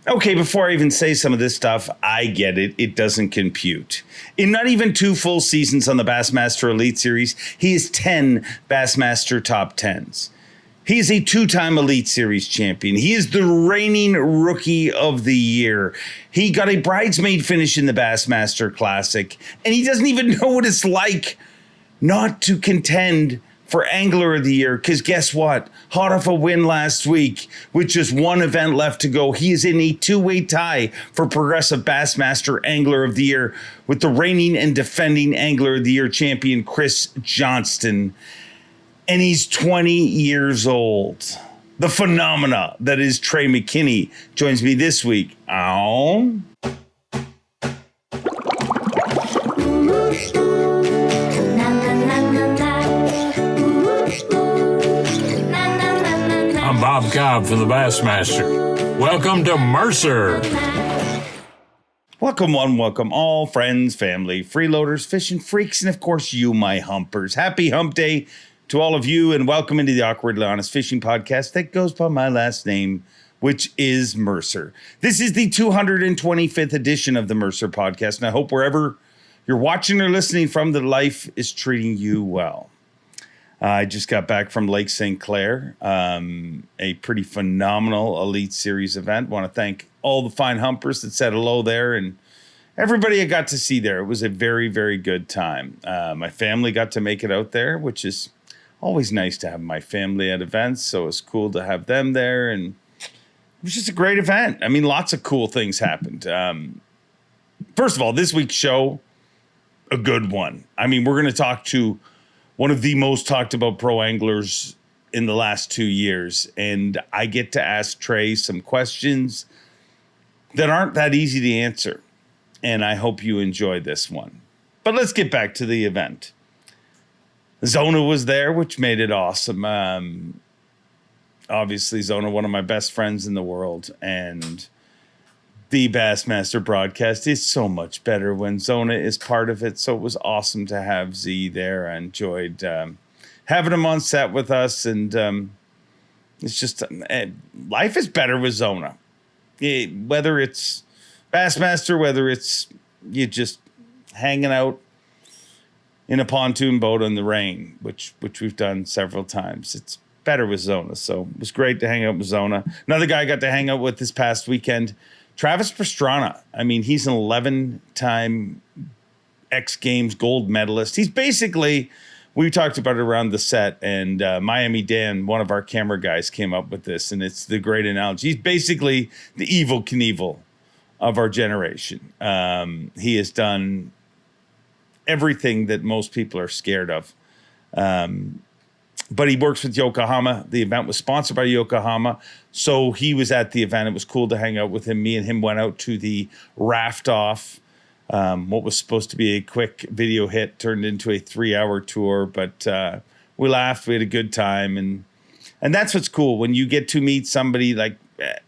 Okay, before I even say some of this stuff, I get it. It doesn't compute. In not even 2 full seasons on the Bassmaster Elite Series, he is 10 Bassmaster top 10s. He is a 2-time Elite Series champion. He is the reigning Rookie of the Year. He got a bridesmaid finish in the Bassmaster Classic, and he doesn't even know what it's like not to contend for Angler of the Year, because guess what? Hot off a win last week with just one event left to go. He is in a 2-way tie for Progressive Bassmaster Angler of the Year with the reigning and defending Angler of the Year champion, Chris Johnston. And he's 20 years old. The phenomena that is Trey McKinney joins me this week. I'm Bob Cobb for the Bassmaster. Welcome to Mercer. Welcome one, welcome all, friends, family, freeloaders, fishing freaks, and of course you, my humpers. Happy hump day to all of you, and welcome into the Awkwardly Honest Fishing Podcast that goes by my last name, which is Mercer. This is the 225th edition of the Mercer Podcast, and I hope wherever you're watching or listening from, that life is treating you well. I just got back from Lake St. Clair, a pretty phenomenal Elite Series event. Want to thank all the fine humpers that said hello there and everybody I got to see there. It was a very, very good time. My family got to make it out there, which is always nice to have my family at events, so it's cool to have them there, and it was just a great event. I mean, lots of cool things happened. First of all, this week's show, a good one. I mean, we're going to talk to one of the most talked about pro anglers in the last 2 years. And I get to ask Trey some questions that aren't that easy to answer. And I hope you enjoy this one. But let's get back to the event. Zona was there, which made it awesome. Obviously, Zona, one of my best friends in the world. And the Bassmaster broadcast is so much better when Zona is part of it. So it was awesome to have Z there. I enjoyed having him on set with us. And it's just, life is better with Zona. Whether it's Bassmaster, whether it's you just hanging out in a pontoon boat in the rain, which we've done several times. It's better with Zona. So it was great to hang out with Zona. Another guy I got to hang out with this past weekend, Travis Pastrana. I mean, he's an 11-time X Games gold medalist. He's basically, we talked about it around the set, and Miami Dan, one of our camera guys, came up with this, and it's the great analogy. He's basically the Evel Knievel of our generation. He has done everything that most people are scared of. But he works with Yokohama. The event was sponsored by Yokohama. So he was at the event. It was cool to hang out with him. Me and him went out to the raft off. What was supposed to be a quick video hit turned into a 3-hour tour. But we laughed. We had a good time. And that's what's cool. When you get to meet somebody like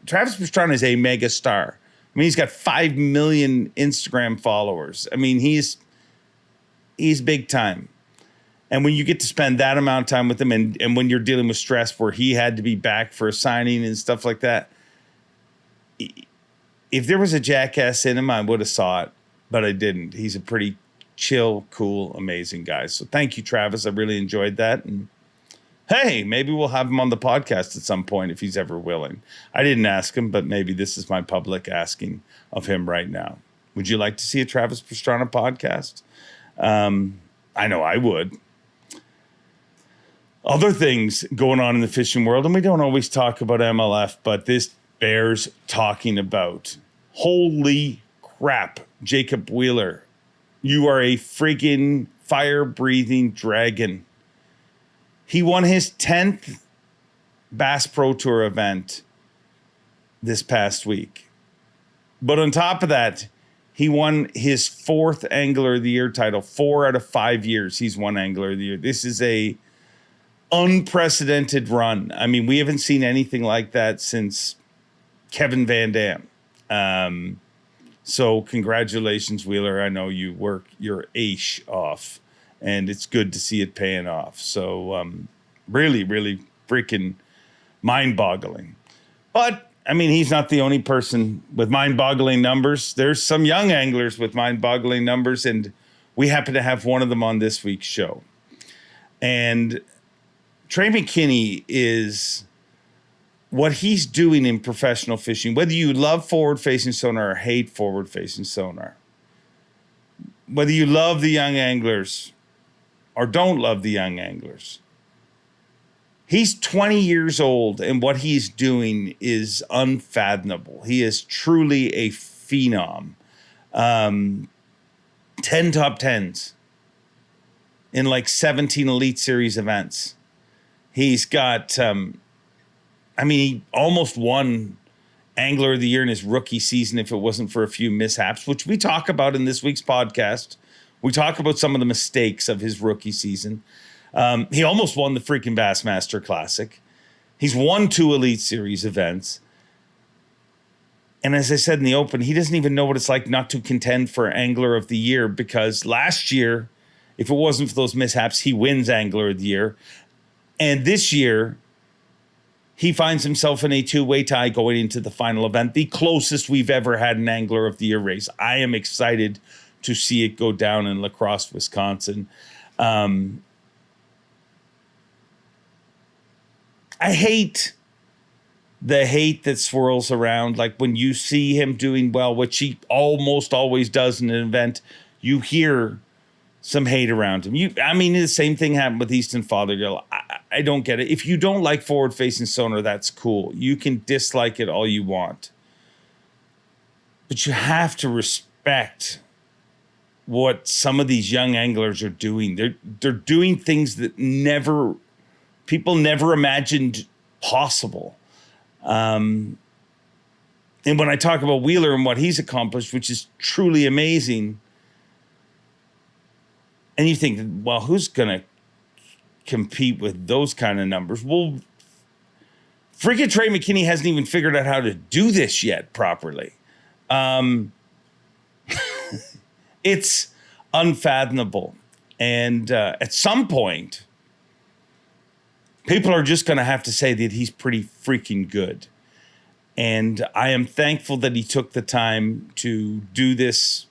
Travis Pastrana is a mega star. I mean, he's got 5 million Instagram followers. I mean, he's big time. And when you get to spend that amount of time with him, and when you're dealing with stress where he had to be back for a signing and stuff like that, if there was a jackass in him, I would have saw it, but I didn't. He's a pretty chill, cool, amazing guy. So thank you, Travis. I really enjoyed that. And hey, maybe we'll have him on the podcast at some point if he's ever willing. I didn't ask him, but maybe this is my public asking of him right now. Would you like to see a Travis Pastrana podcast? I know I would. Other things going on in the fishing world, and we don't always talk about MLF, but this bears talking about. Holy crap, Jacob Wheeler. You are a friggin' fire-breathing dragon. He won his 10th Bass Pro Tour event this past week. But on top of that, he won his 4th Angler of the Year title. 4 out of 5 years he's won Angler of the Year. This is a unprecedented run. I mean, we haven't seen anything like that since Kevin Van Dam. So congratulations, Wheeler. I know you work your ace off, and it's good to see it paying off. So really, really freaking mind-boggling. But I mean, he's not the only person with mind-boggling numbers. There's some young anglers with mind-boggling numbers, and we happen to have one of them on this week's show. And Trey McKinney is what he's doing in professional fishing, whether you love forward-facing sonar or hate forward-facing sonar, whether you love the young anglers or don't love the young anglers. He's 20 years old, and what he's doing is unfathomable. He is truly a phenom. 10 top 10s in like 17 Elite Series events. He's got, he almost won Angler of the Year in his rookie season if it wasn't for a few mishaps, which we talk about in this week's podcast. We talk about some of the mistakes of his rookie season. He almost won the freaking Bassmaster Classic. He's won 2 Elite Series events. And as I said in the open, he doesn't even know what it's like not to contend for Angler of the Year, because last year, if it wasn't for those mishaps, he wins Angler of the Year. And this year, he finds himself in a 2-way tie going into the final event, the closest we've ever had an Angler of the Year race. I am excited to see it go down in La Crosse, Wisconsin. I hate the hate that swirls around. Like when you see him doing well, which he almost always does in an event, you hear some hate around him. The same thing happened with Easton Fothergill. I don't get it. If you don't like forward-facing sonar, that's cool. You can dislike it all you want. But you have to respect what some of these young anglers are doing. They're doing things that people never imagined possible. And when I talk about Wheeler and what he's accomplished, which is truly amazing, and you think, well, who's going to compete with those kind of numbers? Well, freaking Trey McKinney hasn't even figured out how to do this yet properly. It's unfathomable. And at some point, people are just going to have to say that he's pretty freaking good. And I am thankful that he took the time to do this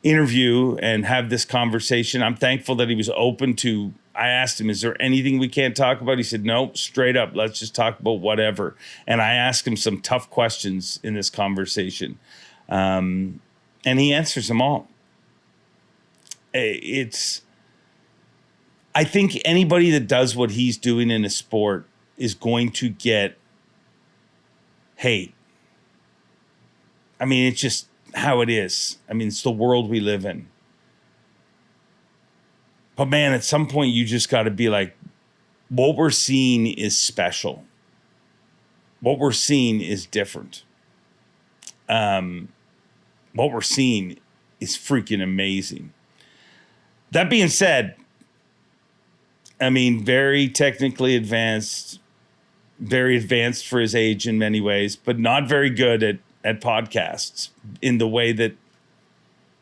interview and have this conversation. I'm thankful that he was open to, I asked him, is there anything we can't talk about? He said, no, straight up, let's just talk about whatever. And I asked him some tough questions in this conversation. And he answers them all. I think anybody that does what he's doing in a sport is going to get hate. It's just how it is. It's the world we live in. But man, at some point you just got to be like, what we're seeing is special. What we're seeing is different. What we're seeing is freaking amazing. That being said, very technically advanced, very advanced for his age in many ways, but not very good at podcasts in the way that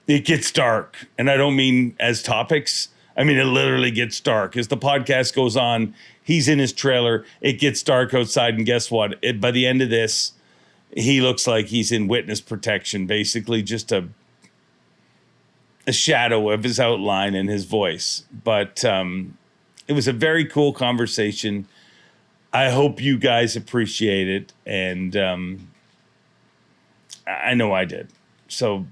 it gets dark. And I don't mean as topics. It literally gets dark. As the podcast goes on, he's in his trailer. It gets dark outside. And guess what? By the end of this, he looks like he's in witness protection, basically just a shadow of his outline and his voice. But it was a very cool conversation. I hope you guys appreciate it. And I know I did. So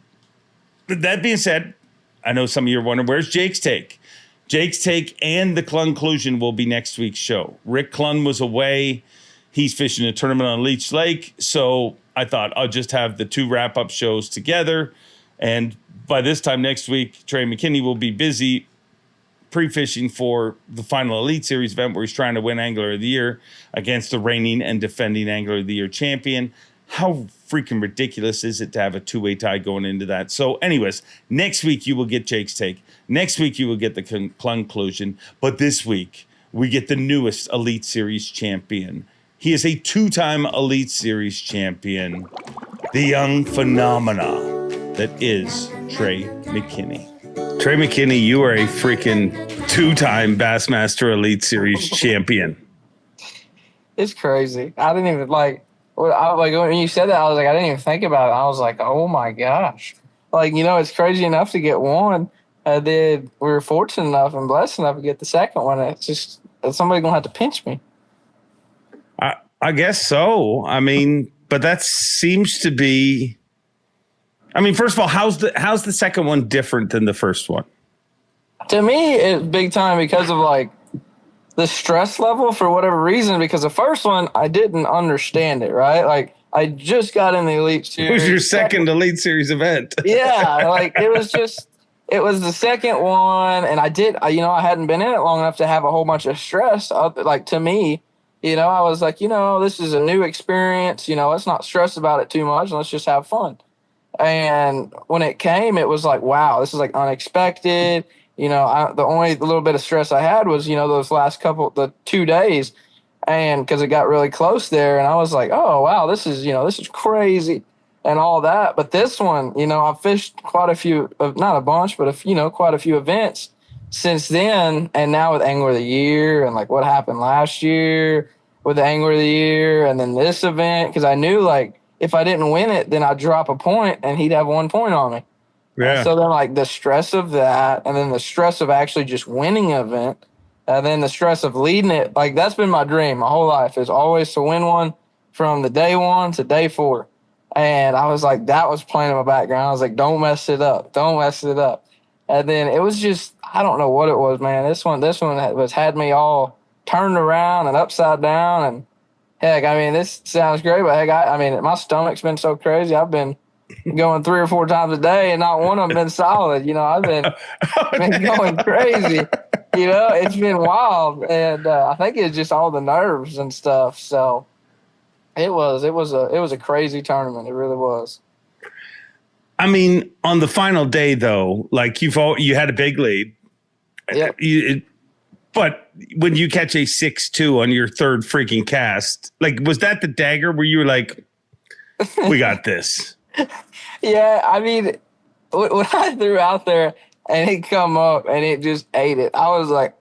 that being said, I know some of you are wondering, where's Jake's take? Jake's take and the conclusion will be next week's show. Rick Clun was away. He's fishing a tournament on Leech Lake. So I thought I'll just have the 2 wrap-up shows together. And by this time next week, Trey McKinney will be busy pre-fishing for the final Elite Series event where he's trying to win Angler of the Year against the reigning and defending Angler of the Year champion. How freaking ridiculous is it to have a 2-way tie going into that? So anyways, next week you will get Jake's take. Next week you will get the conclusion. But this week we get the newest Elite Series champion. He is a 2-time Elite Series champion. The young phenomena that is Trey McKinney. Trey McKinney, you are a freaking 2-time Bassmaster Elite Series champion. It's crazy. I didn't even like when you said that, I was like, I didn't even think about it. I was like, oh my gosh. Like, it's crazy enough to get one. And then we were fortunate enough and blessed enough to get the second one. It's just, somebody's going to have to pinch me. I guess so. I mean, but that seems to be, I mean, first of all, how's the second one different than the first one? To me, it's big time because of like the stress level for whatever reason, because the first one, I didn't understand it, right? Like, I just got in the Elite Series. It was your second Elite Series event. Yeah, like, it was the second one, and I hadn't been in it long enough to have a whole bunch of stress. Like, to me, I was like, this is a new experience. Let's not stress about it too much, and let's just have fun. And when it came, it was like, wow, this is like unexpected. The only little bit of stress I had was, those last the 2 days, and because it got really close there, and I was like, oh wow, this is crazy and all that. But this one, I've fished quite a few, not a bunch, but quite a few events since then, and now with Angler of the Year and like what happened last year with the Angler of the Year, and then this event, because I knew like if I didn't win it, then I'd drop a point and he'd have 1 point on me. Yeah. So then, like, the stress of that, and then the stress of actually just winning an event, and then the stress of leading it, like, that's been my dream my whole life, is always to win one from the day 1 to day 4. And I was like, that was playing in my background. I was like, don't mess it up. Don't mess it up. And then it was just, I don't know what it was, man. This one had me all turned around and upside down. And heck, I mean, this sounds great, but heck, I mean, my stomach's been so crazy. I've been going 3 or 4 times a day, and not one of them been solid. I've been going crazy. It's been wild, and I think it's just all the nerves and stuff. So it was a crazy tournament. It really was. I mean, on the final day, though, like you had a big lead. Yeah. But when you catch a 6-2 on your third freaking cast, like, was that the dagger where you were like, we got this? Yeah, I mean, when I threw out there and it come up and it just ate it, I was like,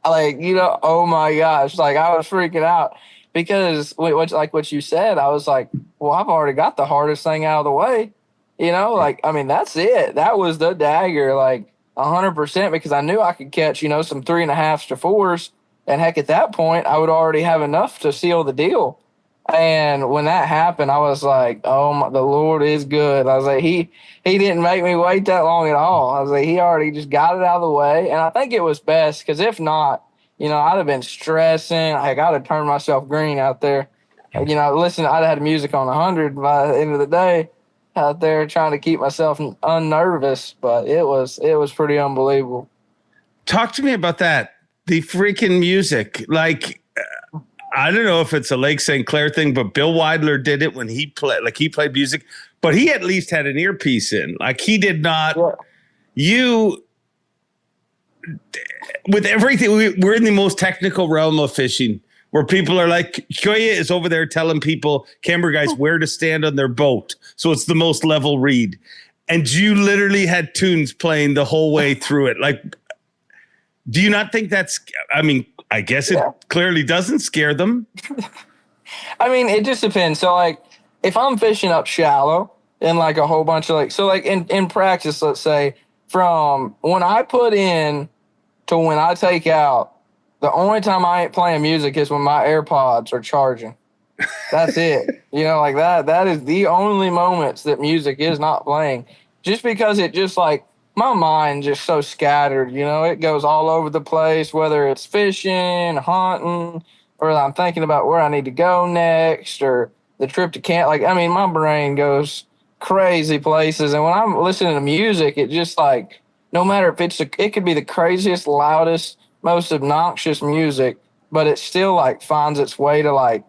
oh my gosh, like I was freaking out because what you said, I was like, well, I've already got the hardest thing out of the way, like, I mean, that's it. That was the dagger, like 100%, because I knew I could catch, some 3.5s to 4s, and heck, at that point, I would already have enough to seal the deal. And when that happened, I was like, oh, the Lord is good. I was like, he didn't make me wait that long at all. I was like, he already just got it out of the way. And I think it was best, because if not, I'd have been stressing. I'd have turned myself green out there. Listen, I'd have had music on 100 by the end of the day out there trying to keep myself unnervous. But it was pretty unbelievable. Talk to me about that. The freaking music. Like, I don't know if it's a Lake St. Clair thing, but Bill Weidler did it when he played music, but he at least had an earpiece in. Like, he did not. Yeah. With everything, we're in the most technical realm of fishing, where people are like, Koya is over there telling people, camera guys, where to stand on their boat. So it's the most level read. And you literally had tunes playing the whole way through it. Like, do you not think that's, I mean, I guess it clearly doesn't scare them. I mean, it just depends. So, like, if I'm fishing up shallow and, like, a whole bunch of, like, so, like, in practice, let's say, from when I put in to when I take out, the only time I ain't playing music is when my AirPods are charging. That's it. Like, that is the only moments that music is not playing. Just because it just, like, my mind just so scattered, it goes all over the place, whether it's fishing, hunting, or I'm thinking about where I need to go next, or the trip to camp. Like, I mean, my brain goes crazy places. And when I'm listening to music, it just like, no matter if it could be the craziest, loudest, most obnoxious music, but it still like finds its way to like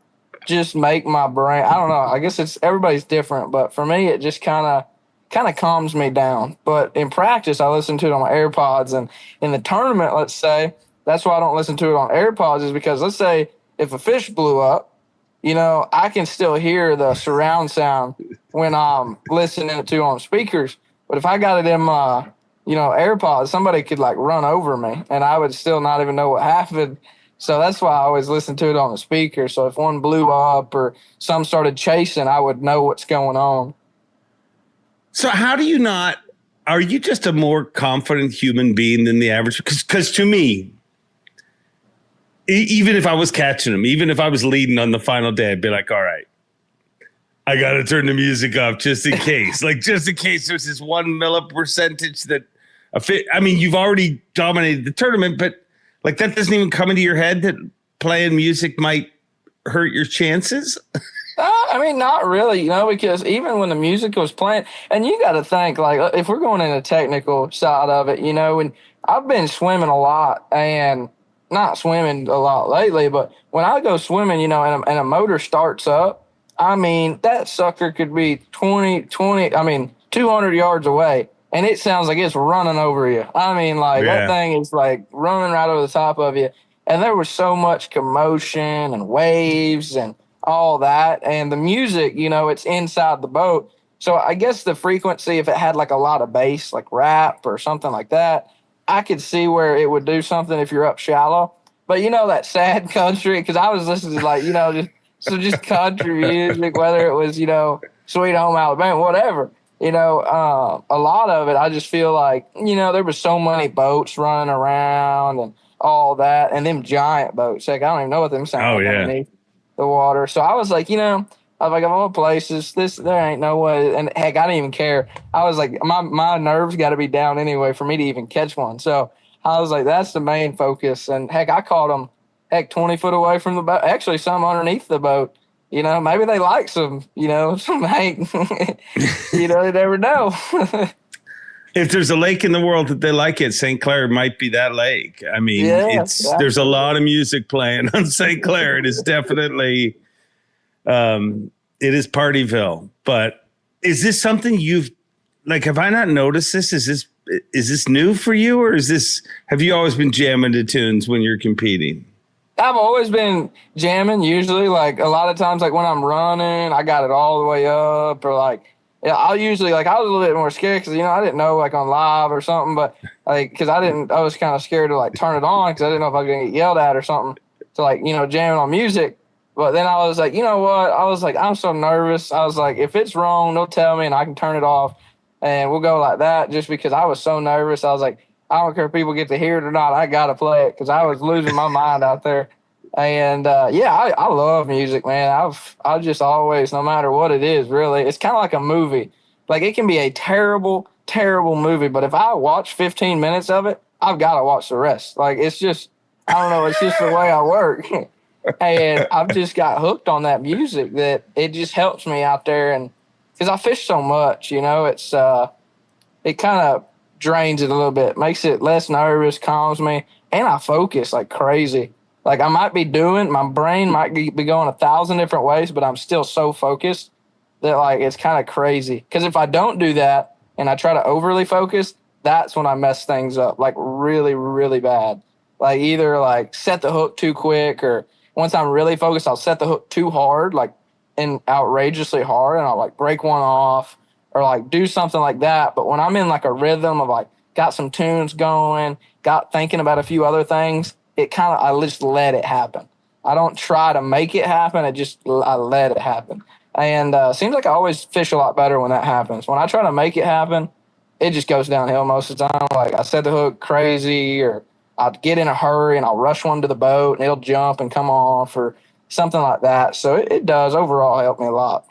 just make my brain, I don't know, I guess everybody's different, but for me, it just kind of calms me down. But in practice, I listen to it on my AirPods. And in the tournament, let's say, that's why I don't listen to it on AirPods, is because let's say if a fish blew up, I can still hear the surround sound when I'm listening to on speakers. But if I got it in my, AirPods, somebody could like run over me and I would still not even know what happened. So that's why I always listen to it on the speaker. So if one blew up or some started chasing, I would know what's going on. So how do you not, are you just a more confident human being than the average? Because to me, even if I was catching them, even if I was leading on the final day, I'd be like, all right, I got to turn the music off just in case. Like, just in case there's this 1 millipercentage that, I mean, you've already dominated the tournament, but like that doesn't even come into your head that playing music might hurt your chances? I mean, not really, because even when the music was playing, and you got to think, like, if we're going in a technical side of it, and I've been swimming a lot and not swimming a lot lately, but when I go swimming, and a motor starts up, I mean, that sucker could be 200 yards away, and it sounds like it's running over you. I mean, like, that thing is, like, running right over the top of you. And there was so much commotion and waves and all that. And the music, it's inside the boat. So I guess the frequency, if it had, like, a lot of bass, like rap or something like that, I could see where it would do something if you're up shallow. But, that sad country, because I was listening to, like, just country music, whether it was, Sweet Home Alabama, whatever. A lot of it, I just feel like, there was so many boats running around and all that, and them giant boats. Like, I don't even know what them sound like underneath the water. So I was like, I was like, of all places, there ain't no way. And heck, I didn't even care. I was like, my nerves got to be down anyway for me to even catch one. So I was like, that's the main focus. And heck, I caught them 20 foot away from the boat. Actually, some underneath the boat. Maybe they like some Hank. You never know. If there's a lake in the world that they like it, St. Clair might be that lake. I mean, there's a lot of music playing on St. Clair. It is definitely, it is Partyville. But is this something have I not noticed this? Is this new for you, or have you always been jamming to tunes when you're competing? I've always been jamming, usually. Like, a lot of times, like, when I'm running, I got it all the way up, or, like, I'll usually, like, I was a little bit more scared because, I didn't know, like, on live or something, but, like, because I was kind of scared to, like, turn it on because I didn't know if I was going to get yelled at or something. So, like, jamming on music. But then I was like, you know what? I was like, I'm so nervous. I was like, if it's wrong, they'll tell me and I can turn it off and we'll go like that, just because I was so nervous. I was like, I don't care if people get to hear it or not. I got to play it because I was losing my mind out there. And, I love music, man. I've just always, no matter what it is, really, it's kind of like a movie. Like, it can be a terrible, terrible movie, but if I watch 15 minutes of it, I've got to watch the rest. Like, it's just, I don't know, it's just the way I work. And I've just got hooked on that music that it just helps me out there. And because I fish so much, it's, it kind of drains it a little bit, makes it less nervous, calms me, and I focus like crazy. Like, I might be my brain might be going 1,000 different ways, but I'm still so focused that, like, it's kind of crazy. Because if I don't do that and I try to overly focus, that's when I mess things up, like, really, really bad. Like, either, like, set the hook too quick, or once I'm really focused, I'll set the hook too hard, like, and outrageously hard, and I'll, like, break one off or, like, do something like that. But when I'm in, like, a rhythm of, like, got some tunes going, thinking about a few other things, I just let it happen. I don't try to make it happen. I let it happen. And seems like I always fish a lot better when that happens. When I try to make it happen, it just goes downhill most of the time. Like, I set the hook crazy, or I'll get in a hurry and I'll rush one to the boat and it'll jump and come off or something like that. So it does overall help me a lot.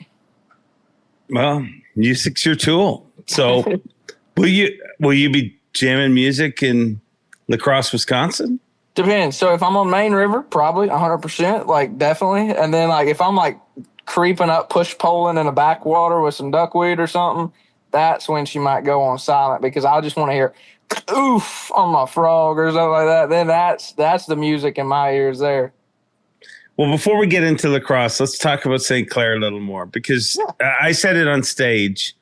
Well, music's your tool. So will you be jamming music in La Crosse, Wisconsin? Depends. So if I'm on Main River, probably 100%, like, definitely. And then, like, if I'm, like, creeping up, push poling in a backwater with some duckweed or something, that's when she might go on silent, because I just want to hear oof on my frog or something like that. Then that's the music in my ears there. Well, before we get into La Crosse, let's talk about St. Clair a little more, because I said it on stage.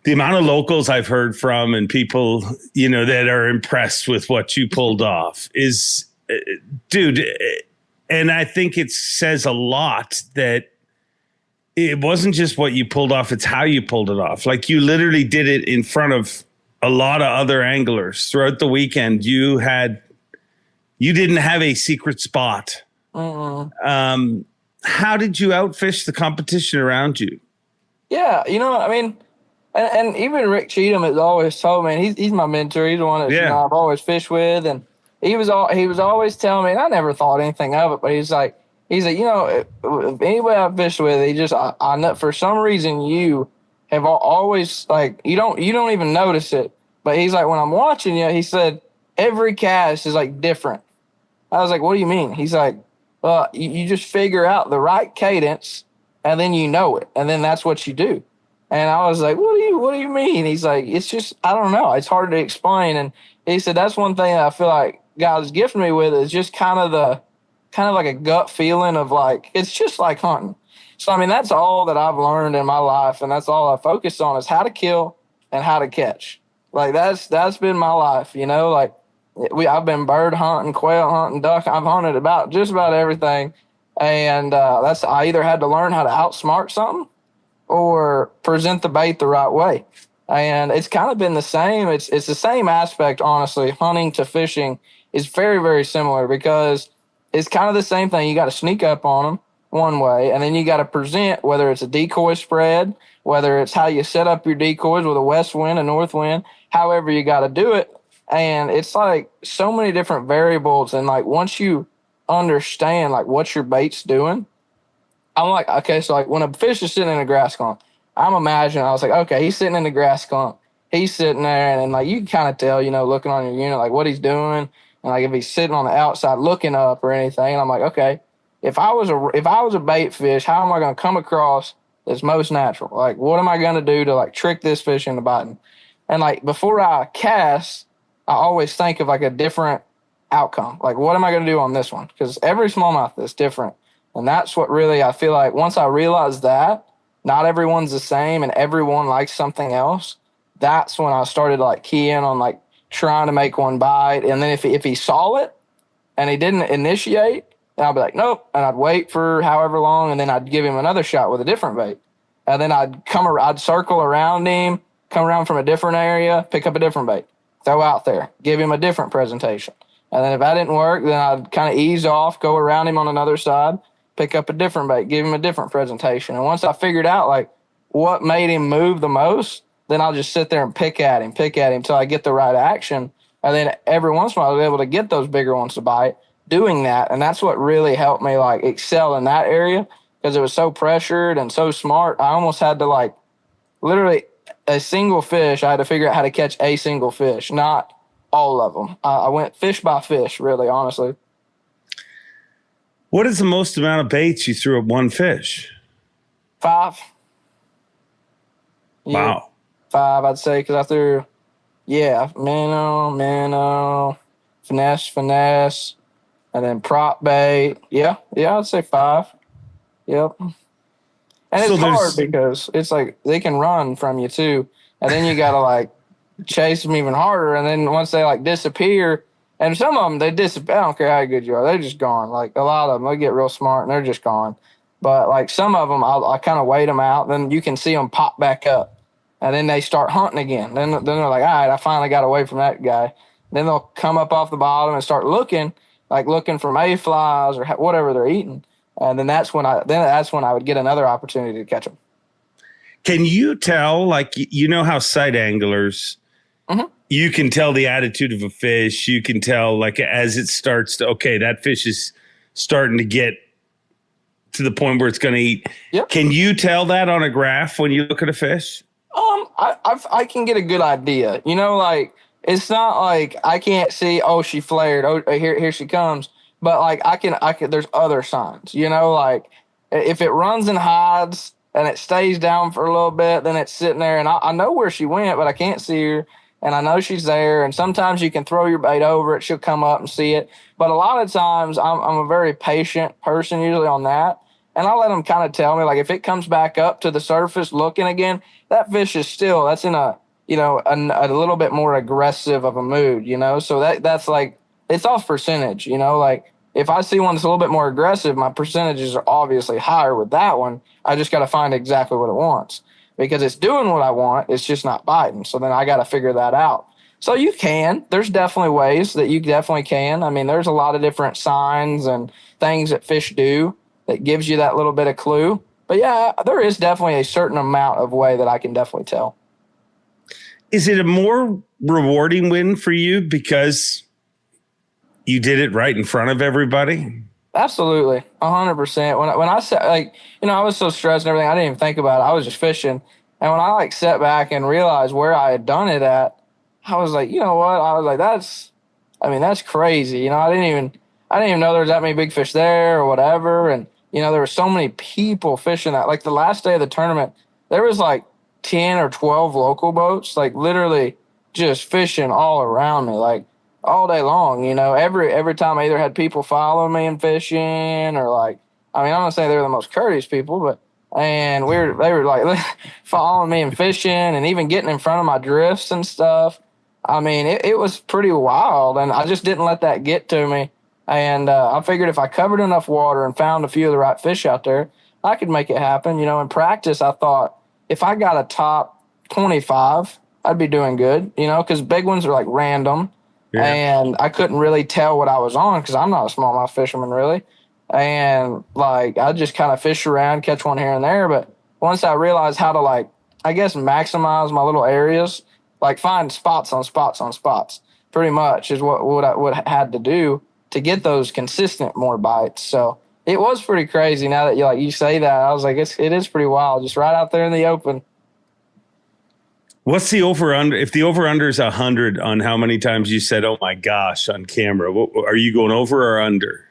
The amount of locals I've heard from and people, that are impressed with what you pulled off is, dude. And I think it says a lot that it wasn't just what you pulled off, it's how you pulled it off. Like, you literally did it in front of a lot of other anglers throughout the weekend. You had You didn't have a secret spot. How did you outfish the competition around you? Yeah, I mean, and even Rick Cheatham has always told me, and he's my mentor. He's the one that I've always fished with, and he was always telling me, and I never thought anything of it, but he's like, if anybody I've fished with, I know for some reason you have always, like, you don't even notice it, but he's like, when I'm watching you, he said every cast is like different. I was like, what do you mean? He's like, well, you just figure out the right cadence, and then you know it, and then that's what you do. And I was like, what do you mean? He's like, it's just, I don't know. It's hard to explain. And he said, that's one thing that I feel like God's gifted me with, is just kind of like a gut feeling of, like, it's just like hunting. So, I mean, that's all that I've learned in my life. And that's all I focus on, is how to kill and how to catch. Like, that's been my life, like I've been bird hunting, quail hunting, duck. I've hunted just about everything. And I either had to learn how to outsmart something or present the bait the right way. And it's kind of been the same. It's the same aspect, honestly. Hunting to fishing is very, very similar, because it's kind of the same thing. You got to sneak up on them one way, and then you got to present, whether it's a decoy spread, whether it's how you set up your decoys with a west wind, a north wind, however you got to do it. And it's like so many different variables. And like, once you understand like what your bait's doing, I'm like, okay, so like when a fish is sitting in a grass clump, I was like, okay, he's sitting in the grass clump. He's sitting there, and like, you can kind of tell, looking on your unit, like what he's doing. And like, if he's sitting on the outside looking up or anything, and I'm like, okay, if I was a bait fish, how am I going to come across that's most natural? Like, what am I going to do to like trick this fish into biting? And like, before I cast, I always think of like a different outcome. Like, what am I going to do on this one? Because every smallmouth is different. And that's what really, I feel like, once I realized that not everyone's the same and everyone likes something else, that's when I started to like key in on like trying to make one bite. And then if he saw it and he didn't initiate, then I'd be like, nope. And I'd wait for however long, and then I'd give him another shot with a different bait. And then I'd circle around him, come around from a different area, pick up a different bait, throw out there, give him a different presentation. And then if that didn't work, then I'd kind of ease off, go around him on another side, pick up a different bait, give him a different presentation. And once I figured out like what made him move the most, then I'll just sit there and pick at him till I get the right action. And then every once in a while, I was able to get those bigger ones to bite doing that. And that's what really helped me like excel in that area, because it was so pressured and so smart. I almost had to like literally a single fish. I had to figure out how to catch a single fish, not all of them. I went fish by fish, really, honestly. What is the most amount of baits you threw at one fish? 5. Wow. 5, I'd say, because I threw, minnow, finesse, and then prop bait. Yeah, I'd say 5. Yep. And it's hard because it's like they can run from you too, and then you got to like chase them even harder. And then once they like disappear, and some of them they disappear. I don't care how good you are, they're just gone. Like a lot of them, they get real smart and they're just gone. But like some of them, I kind of wait them out. Then you can see them pop back up, and then they start hunting again. Then they're like, all right, I finally got away from that guy. Then they'll come up off the bottom and start looking for mayflies or whatever they're eating. And then that's when I would get another opportunity to catch them. Can you tell, like, how sight anglers, you can tell the attitude of a fish. You can tell, like, as it starts to, okay, that fish is starting to get to the point where it's going to eat. Yep. Can you tell that on a graph when you look at a fish? I can get a good idea. Like, it's not like I can't see, oh, she flared. Oh, here she comes. But like I can there's other signs, like if it runs and hides and it stays down for a little bit, then it's sitting there and I know where she went, but I can't see her, and I know she's there. And sometimes you can throw your bait over it, she'll come up and see it. But a lot of times I'm a very patient person usually on that. And I let them kind of tell me, like, if it comes back up to the surface looking again, that fish is still, that's in a little bit more aggressive of a mood, so that's like, it's off percentage, like if I see one that's a little bit more aggressive, my percentages are obviously higher with that one. I just got to find exactly what it wants, because it's doing what I want. It's just not biting. So then I got to figure that out. So you can. There's definitely ways that you definitely can. I mean, there's a lot of different signs and things that fish do that gives you that little bit of clue. But yeah, there is definitely a certain amount of way that I can definitely tell. Is it a more rewarding win for you because you did it right in front of everybody? Absolutely, 100%. When I said, like, I was so stressed and everything, I didn't even think about it. I was just fishing, and when I like sat back and realized where I had done it at, I was like, you know what? I was like, that's crazy. I didn't even know there was that many big fish there or whatever, and there were so many people fishing that. Like the last day of the tournament, there was like 10 or 12 local boats, like literally just fishing all around me, like all day long. Every time I either had people following me and fishing, or like, I mean, I'm not saying they were the most courteous people, but they were like following me and fishing and even getting in front of my drifts and stuff. I mean, it was pretty wild, and I just didn't let that get to me. And I figured if I covered enough water and found a few of the right fish out there, I could make it happen. In practice, I thought if I got a top 25, I'd be doing good, because big ones are like random. Yeah. And I couldn't really tell what I was on because I'm not a smallmouth fisherman really. And like, I just kind of fish around, catch one here and there. But once I realized how to, like, I guess, maximize my little areas, like find spots on spots on spots, pretty much is what I had to do to get those consistent more bites. So it was pretty crazy. Now that you say that, I was like, it is pretty wild, just right out there in the open. What's the over-under? If the over-under is 100 on how many times you said, oh, my gosh, on camera, are you going over or under?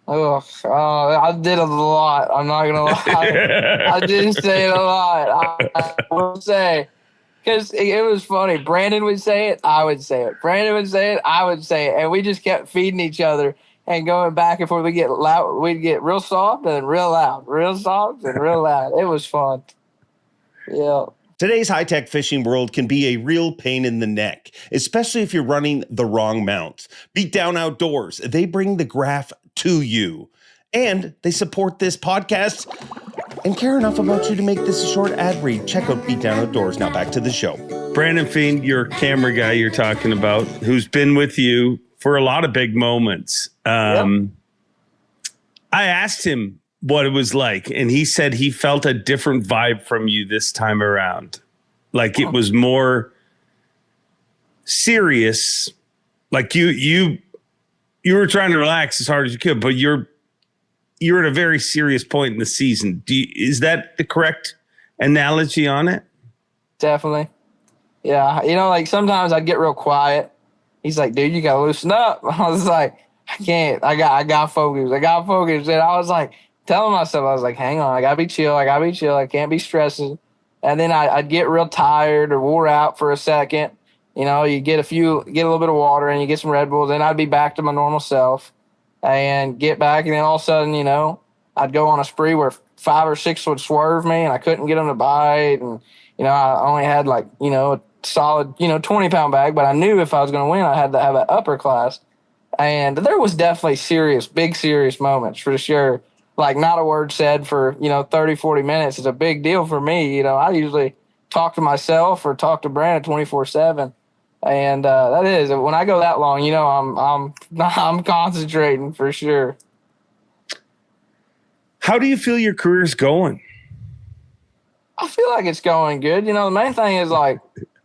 Oh, I did a lot. I'm not going to lie. I did say it a lot. I will say, because it was funny. Brandon would say it. I would say it. Brandon would say it. I would say it. And we just kept feeding each other and going back and forth. We'd get loud. We'd get real soft and real loud. Real soft and real loud. It was fun. Yeah. Today's high-tech fishing world can be a real pain in the neck, especially if you're running the wrong mount. Beat Down Outdoors, they bring the graph to you. And they support this podcast and care enough about you to make this a short ad read. Check out Beat Down Outdoors. Now back to the show. Brandon Fiend, your camera guy you're talking about, who's been with you for a lot of big moments. I asked him what it was like, and he said he felt a different vibe from you this time around. Like it was more serious. Like you were trying to relax as hard as you could, but you're at a very serious point in the season. Is that the correct analogy on it? Definitely. Yeah. Like sometimes I'd get real quiet. He's like, dude, you got to loosen up. I was like, I can't. I got focus. And I was like, telling myself, I was like, hang on, I gotta be chill. I can't be stressing. And then I'd get real tired or wore out for a second. You get a little bit of water and you get some Red Bulls, then I'd be back to my normal self and get back. And then all of a sudden, I'd go on a spree where 5 or 6 would swerve me and I couldn't get them to bite. And, I only had like, a solid, 20-pound bag, but I knew if I was going to win, I had to have that upper class. And there was definitely big serious moments for sure. Like not a word said for, 30, 40 minutes is a big deal for me. I usually talk to myself or talk to Brandon 24/7. And that is, when I go that long, I'm concentrating for sure. How do you feel your career's going? I feel like it's going good. The main thing is like,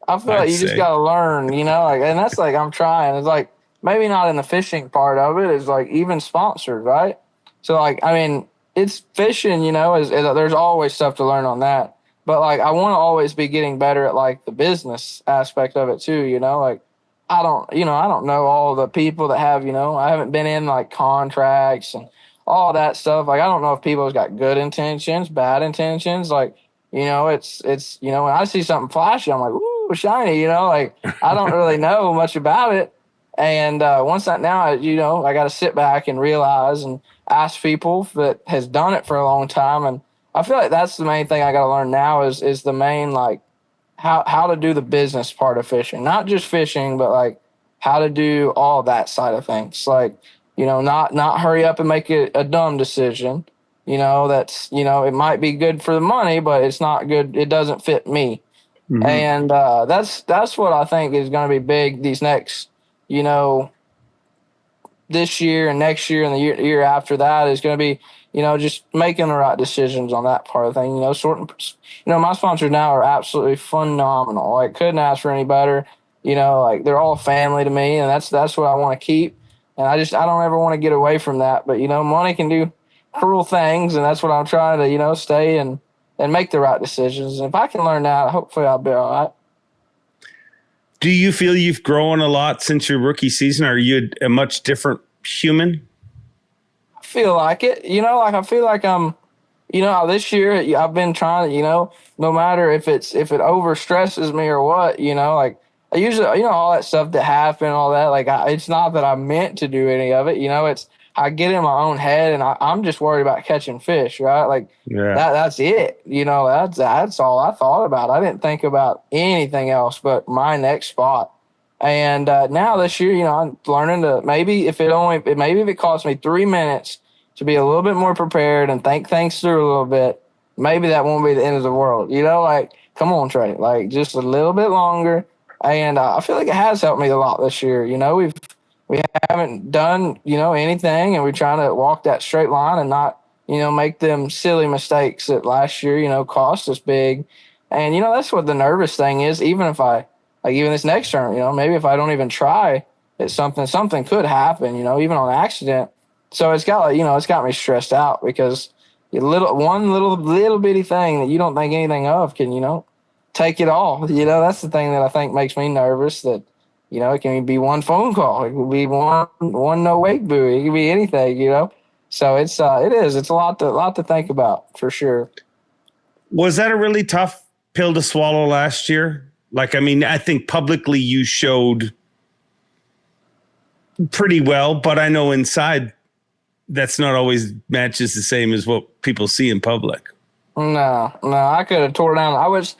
I feel like you just got to learn, and that's like, I'm trying. It's like, maybe not in the fishing part of it, it's like even sponsored, right? So, like, I mean, it's fishing, there's always stuff to learn on that. But, like, I want to always be getting better at, like, the business aspect of it, too, Like, I don't know all the people that have, I haven't been in, like, contracts and all that stuff. Like, I don't know if people's got good intentions, bad intentions. Like, it's when I see something flashy, I'm like, ooh, shiny, Like, I don't really know much about it. And once that now, I got to sit back and realize and ask people that has done it for a long time. And I feel like that's the main thing I got to learn now is the main, like, how to do the business part of fishing, not just fishing, but like how to do all that side of things. Like, not hurry up and make a dumb decision. That's, it might be good for the money, but it's not good. It doesn't fit me. And that's what I think is going to be big these next, this year and next year and the year after that is going to be, just making the right decisions on that part of the thing. My sponsors now are absolutely phenomenal. Like, couldn't ask for any better. Like, they're all family to me, and that's what I want to keep. And I don't ever want to get away from that. But money can do cruel things, and that's what I'm trying to stay and make the right decisions. And if I can learn that, hopefully I'll be all right. Do you feel you've grown a lot since your rookie season? Are you a much different human? I feel like it. I feel like I'm, this year I've been trying to, no matter if it over stresses me or what, like I usually, all that stuff that happened, all that, like it's not that I meant to do any of it. It's I get in my own head and I'm just worried about catching fish, right? Like that's it. That's all I thought about. I didn't think about anything else but my next spot. And now this year, I'm learning to maybe if it costs me 3 minutes to be a little bit more prepared and think things through a little bit, maybe that won't be the end of the world. Like, come on, Trey, like just a little bit longer. And I feel like it has helped me a lot this year. We haven't done, anything, and we're trying to walk that straight line and not, make them silly mistakes that last year, cost us big. And, that's what the nervous thing is. Even this next term, maybe if I don't even try, something could happen, even on accident. So it's got it's got me stressed out because one little bitty thing that you don't think anything of can, take it all. That's the thing that I think makes me nervous, that, it can be one phone call. It could be one no wake buoy. It could be anything, So it's a lot to think about for sure. Was that a really tough pill to swallow last year? Like, I mean, I think publicly you showed pretty well, but I know inside that's not always matches the same as what people see in public. No, I could have tore down. I wish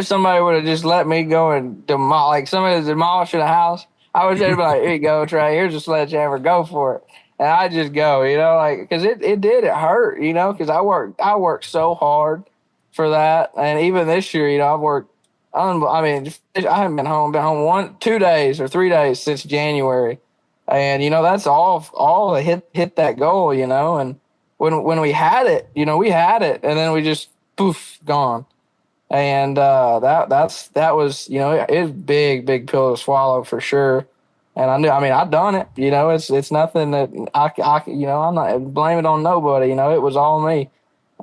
somebody would have just let me go and somebody was demolishing a house. I wish they'd be like, here you go, Trey, here's a sledgehammer, go for it. And I just go, because it hurt, because I worked so hard for that. And even this year, I've worked, I haven't been home 2 days or 3 days since January. And, that's all hit that goal, and when we had it, we had it, and then we just poof, gone. And that was, it was big pill to swallow for sure. And I've done it, it's nothing that I'm not blame it on nobody, it was all me.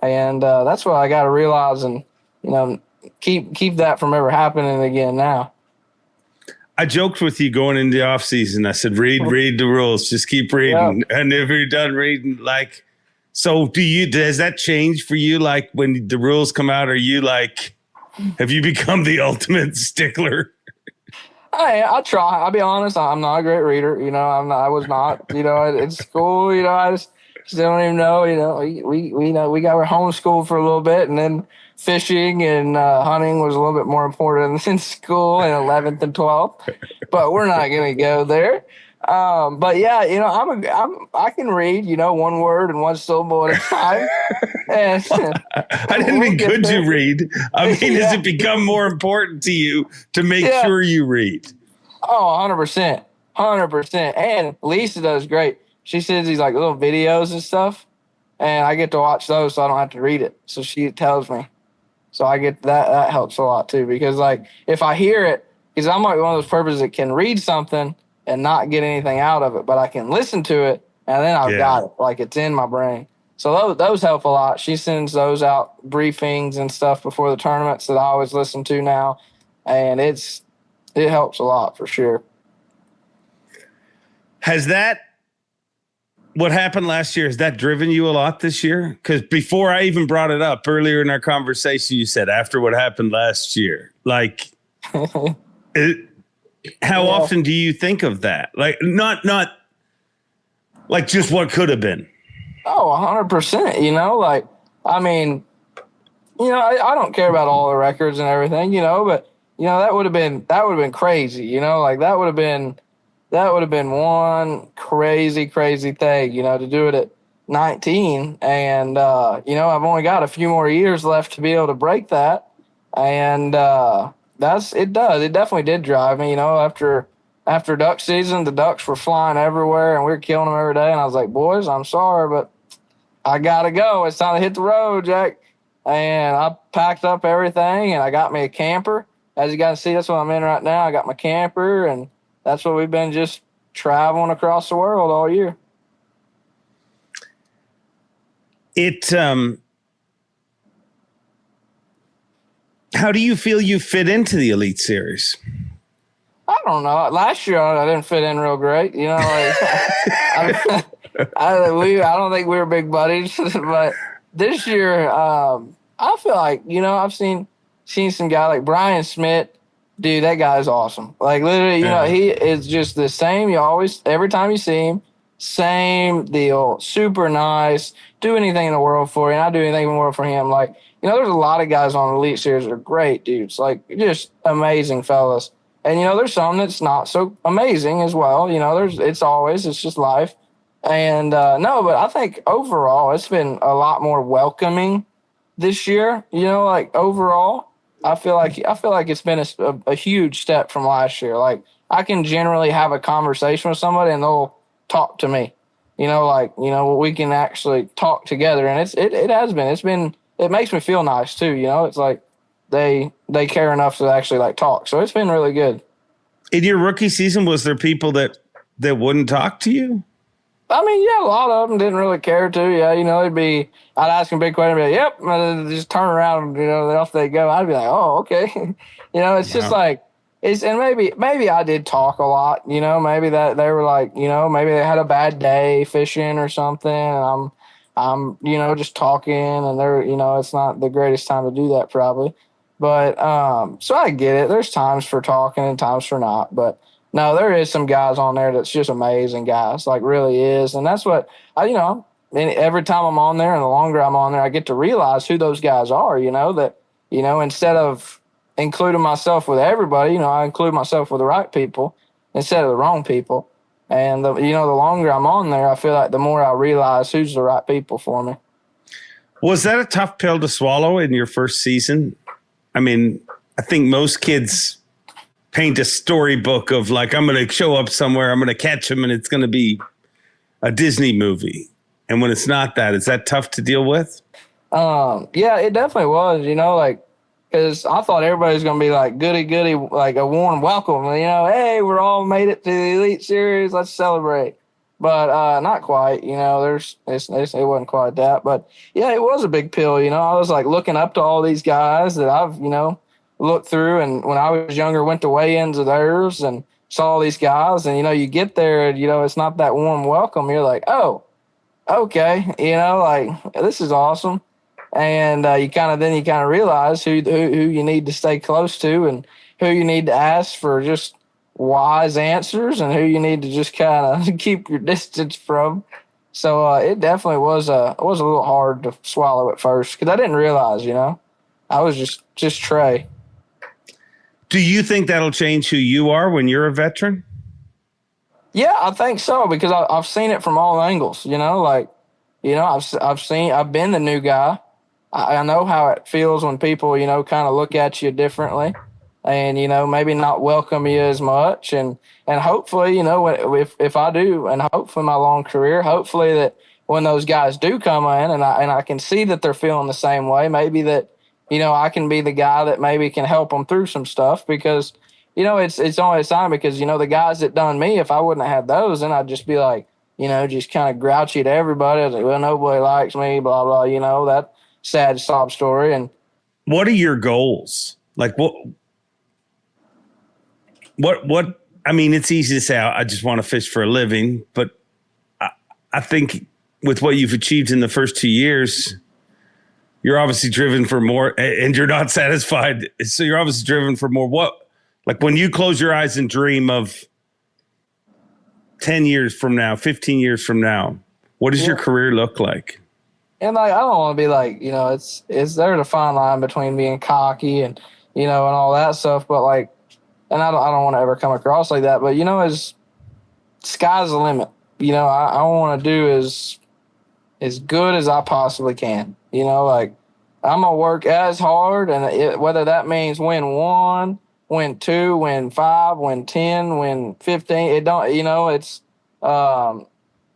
And that's what I got to realize and, keep that from ever happening again now. I joked with you going into the off season. I said, read the rules, just keep reading. Yeah. And if you're done reading, so does that change for you? Like when the rules come out, are you have you become the ultimate stickler? I try. I'll be honest. I'm not a great reader. I was not, at school, I just don't even know, we got homeschooled for a little bit, and then fishing and hunting was a little bit more important than school in 11th and 12th, but we're not going to go there. But yeah, I can read, one word and one syllable at a time. And I didn't mean could you read. I mean, has it become more important to you to make sure you read? Oh, 100%. 100%. And Lisa does great. She sends these little videos and stuff, and I get to watch those so I don't have to read it. So she tells me. So I get that helps a lot too, because if I hear it, because I'm one of those purposes that can read something and not get anything out of it, but I can listen to it and then I've got it. It's in my brain. So those help a lot. She sends those out, briefings and stuff before the tournaments that I always listen to now. And it helps a lot for sure. Has what happened last year, has that driven you a lot this year? Because before I even brought it up earlier in our conversation, you said after what happened last year, how often do you think of that? Not just what could have been. Oh, 100%. I don't care about all the records and everything, but that would have been crazy, that would have been one crazy thing, to do it at 19. And I've only got a few more years left to be able to break that. And It does. It definitely did drive me. After duck season, the ducks were flying everywhere and we were killing them every day. And I was like, boys, I'm sorry, but I gotta go. It's time to hit the road, Jack. And I packed up everything and I got me a camper. As you guys see, that's what I'm in right now. I got my camper, and that's what we've been just traveling across the world all year. How do you feel you fit into the Elite Series? I don't know. Last year I didn't fit in real great. I don't think we were big buddies, but this year I feel like I've seen some guy like Brian Smith. Dude, that guy is awesome. Like literally, he is just the same. Every time you see him, same deal. Super nice. Do anything in the world for you. And I do anything in the world for him. Like, there's a lot of guys on Elite Series that are great dudes. Like, just amazing fellas. And, there's some that's not so amazing as well. It's just life. And, no, but I think overall it's been a lot more welcoming this year. Overall, I feel like it's been a huge step from last year. Like, I can generally have a conversation with somebody and they'll talk to me. We can actually talk together, and it makes me feel nice too. It's like they care enough to actually like talk. So it's been really good. In your rookie season, was there people that wouldn't talk to you? I mean, yeah, a lot of them didn't really care to. Yeah, I'd ask them a big question, and be like, yep, and just turn around, then off they go. I'd be like, oh, okay. It's just like, and maybe I did talk a lot, maybe that they were like, maybe they had a bad day fishing or something. And I'm just talking, and they're, it's not the greatest time to do that probably. But, so I get it. There's times for talking and times for not, but no, there is some guys on there that's just amazing guys, like really is. And that's what and every time I'm on there and the longer I'm on there, I get to realize who those guys are, instead of including myself with everybody, I include myself with the right people instead of the wrong people. And the longer I'm on there, I feel like the more I realize who's the right people for me. Was that a tough pill to swallow in your first season? I mean, I think most kids paint a storybook of like, I'm going to show up somewhere, I'm going to catch him, and it's going to be a Disney movie. And when it's not that, is that tough to deal with? Yeah, it definitely was, because I thought everybody was going to be like goody, like a warm welcome, hey, we're all made it to the Elite Series, let's celebrate. But not quite, it wasn't quite that. But yeah, it was a big pill, I was like looking up to all these guys that I've, looked through, and when I was younger, went to weigh-ins of theirs and saw all these guys, and you get there, and it's not that warm welcome. You're like, oh, okay, like this is awesome. And you kind of realize who you need to stay close to and who you need to ask for just wise answers and who you need to just kind of keep your distance from. So it definitely was a little hard to swallow at first because I didn't realize, I was just Trey. Do you think that'll change who you are when you're a veteran? Yeah, I think so, because I've seen it from all angles. I've been the new guy. I know how it feels when people, kind of look at you differently, and maybe not welcome you as much. And hopefully, if I do, and hopefully my long career, hopefully that when those guys do come in, and I can see that they're feeling the same way, maybe that. I can be the guy that maybe can help them through some stuff, because, it's only a sign, because, the guys that done me, if I wouldn't have had those, then I'd just be like, just kind of grouchy to everybody. I was like, well, nobody likes me, blah, blah, that sad sob story. And what are your goals? Like what, I mean, it's easy to say, I just want to fish for a living, but I think with what you've achieved in the first 2 years, you're obviously driven for more, and you're not satisfied. So you're obviously driven for more. What, like when you close your eyes and dream of 10 years from now, 15 years from now, what does your career look like? And like, I don't want to be like, it's there's a fine line between being cocky and, and all that stuff. But like, and I don't want to ever come across like that, but as sky's the limit. I want to do as good as I possibly can. Like, I'm going to work as hard, and whether that means win 1, win 2, win 5, win 10, win 15. It don't, it's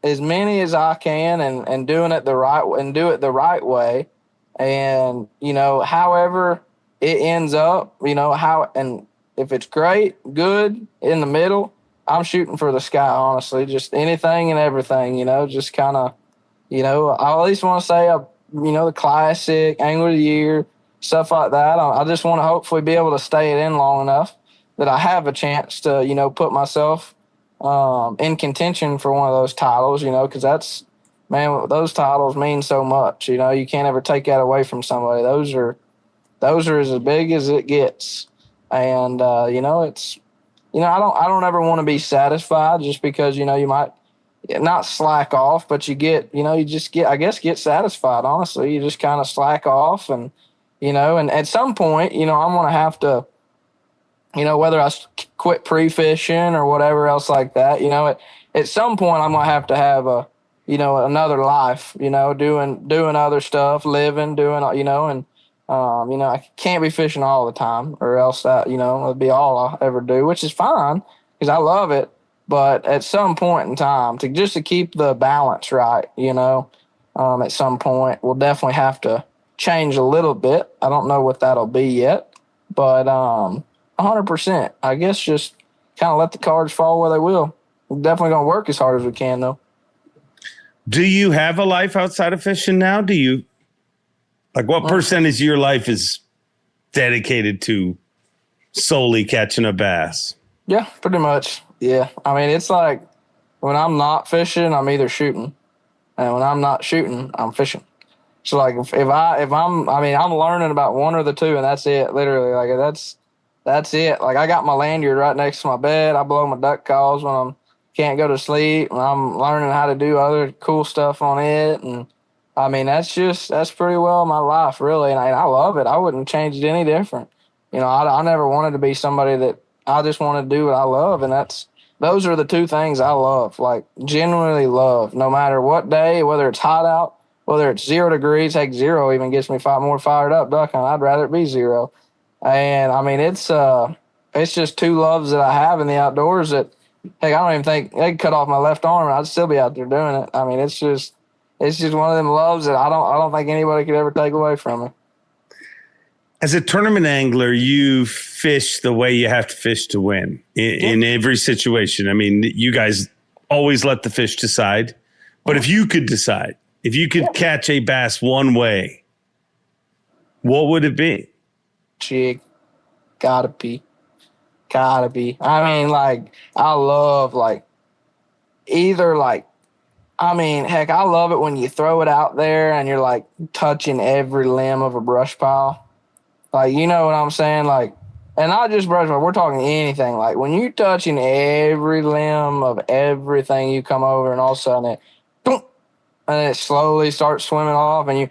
as many as I can and doing it the right and do it the right way. And, however it ends up, and if it's great, good, in the middle, I'm shooting for the sky, honestly, just anything and everything, just kind of, I at least want to say, the classic, angler of the year, stuff like that. I just want to hopefully be able to stay it in long enough that I have a chance to, put myself in contention for one of those titles, because that's, man, those titles mean so much. You can't ever take that away from somebody. Those are as big as it gets. And, it's, I don't ever want to be satisfied just because, you might not slack off, but you get, you just get satisfied. Honestly, you just kind of slack off and, and at some point, I'm going to have to, whether I quit pre-fishing or whatever else like that, at some point I'm going to have a, another life, doing other stuff, living, doing, and, I can't be fishing all the time or else that, it'll be all I'll ever do, which is fine because I love it. But at some point in time, to keep the balance right, at some point we'll definitely have to change a little bit. I don't know what that'll be yet, but 100%. I guess just kind of let the cards fall where they will. We're definitely going to work as hard as we can, though. Do you have a life outside of fishing now? Do you, what percentage of your life is dedicated to solely catching a bass? Yeah, pretty much. Yeah. I mean, it's like when I'm not fishing, I'm either shooting. And when I'm not shooting, I'm fishing. So like I'm learning about one or the two and that's it. Literally. Like that's it. Like I got my lanyard right next to my bed. I blow my duck calls when I can't go to sleep. And I'm learning how to do other cool stuff on it. And I mean, that's pretty well my life, really. And I love it. I wouldn't change it any different. I never wanted to be somebody that I just want to do what I love. And those are the two things I love, like genuinely love, no matter what day, whether it's hot out, whether it's 0 degrees, heck, 0 even gets me more fired up duck hunting. I'd rather it be 0. And I mean, it's just two loves that I have in the outdoors that, heck, I don't even think they could cut off my left arm and I'd still be out there doing it. I mean, it's just one of them loves that I don't think anybody could ever take away from me. As a tournament angler, you fish the way you have to fish to win in every situation. I mean, you guys always let the fish decide. But if you could decide, if you could catch a bass one way, what would it be? Jig. Gotta be. I mean, like, I love, like, either, like, I mean, heck, I love it when you throw it out there and you're, like, touching every limb of a brush pile. Like, you know what I'm saying? Like, and not just brush pile, we're talking anything. Like, when you're touching every limb of everything you come over and all of a sudden it slowly starts swimming off and you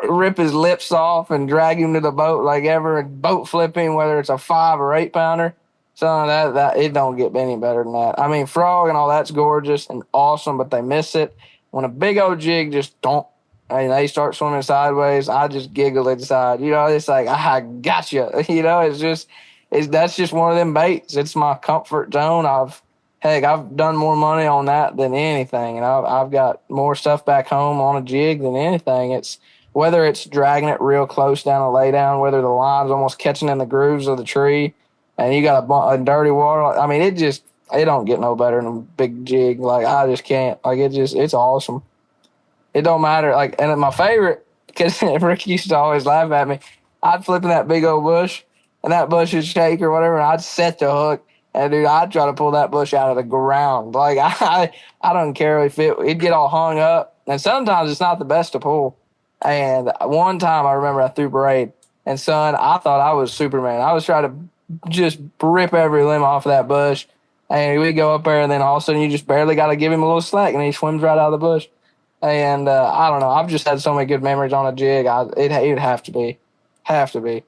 rip his lips off and drag him to the boat like ever, boat flipping, whether it's a 5 or 8 pounder. So that it don't get any better than that. I mean, frog and all that's gorgeous and awesome, but they miss it. When a big old jig just don't, and they start swimming sideways, I just giggle inside. It's like, I got you. That's just one of them baits. It's my comfort zone. I've done more money on that than anything. And I've got more stuff back home on a jig than anything. It's whether it's dragging it real close down a lay down, whether the line's almost catching in the grooves of the tree and you got a dirty water. I mean, it don't get no better than a big jig. Like, I just can't. Like, it's awesome. It don't matter. Like, and my favorite, because Rick used to always laugh at me, I'd flip in that big old bush and that bush would shake or whatever, and I'd set the hook. And, dude, I'd try to pull that bush out of the ground. Like, I don't care if it'd get all hung up. And sometimes it's not the best to pull. And one time I remember I threw braid. And, son, I thought I was Superman. I was trying to just rip every limb off of that bush. And we go up there, and then all of a sudden you just barely got to give him a little slack, and he swims right out of the bush. And I don't know. I've just had so many good memories on a jig. It'd have to be. Have to be.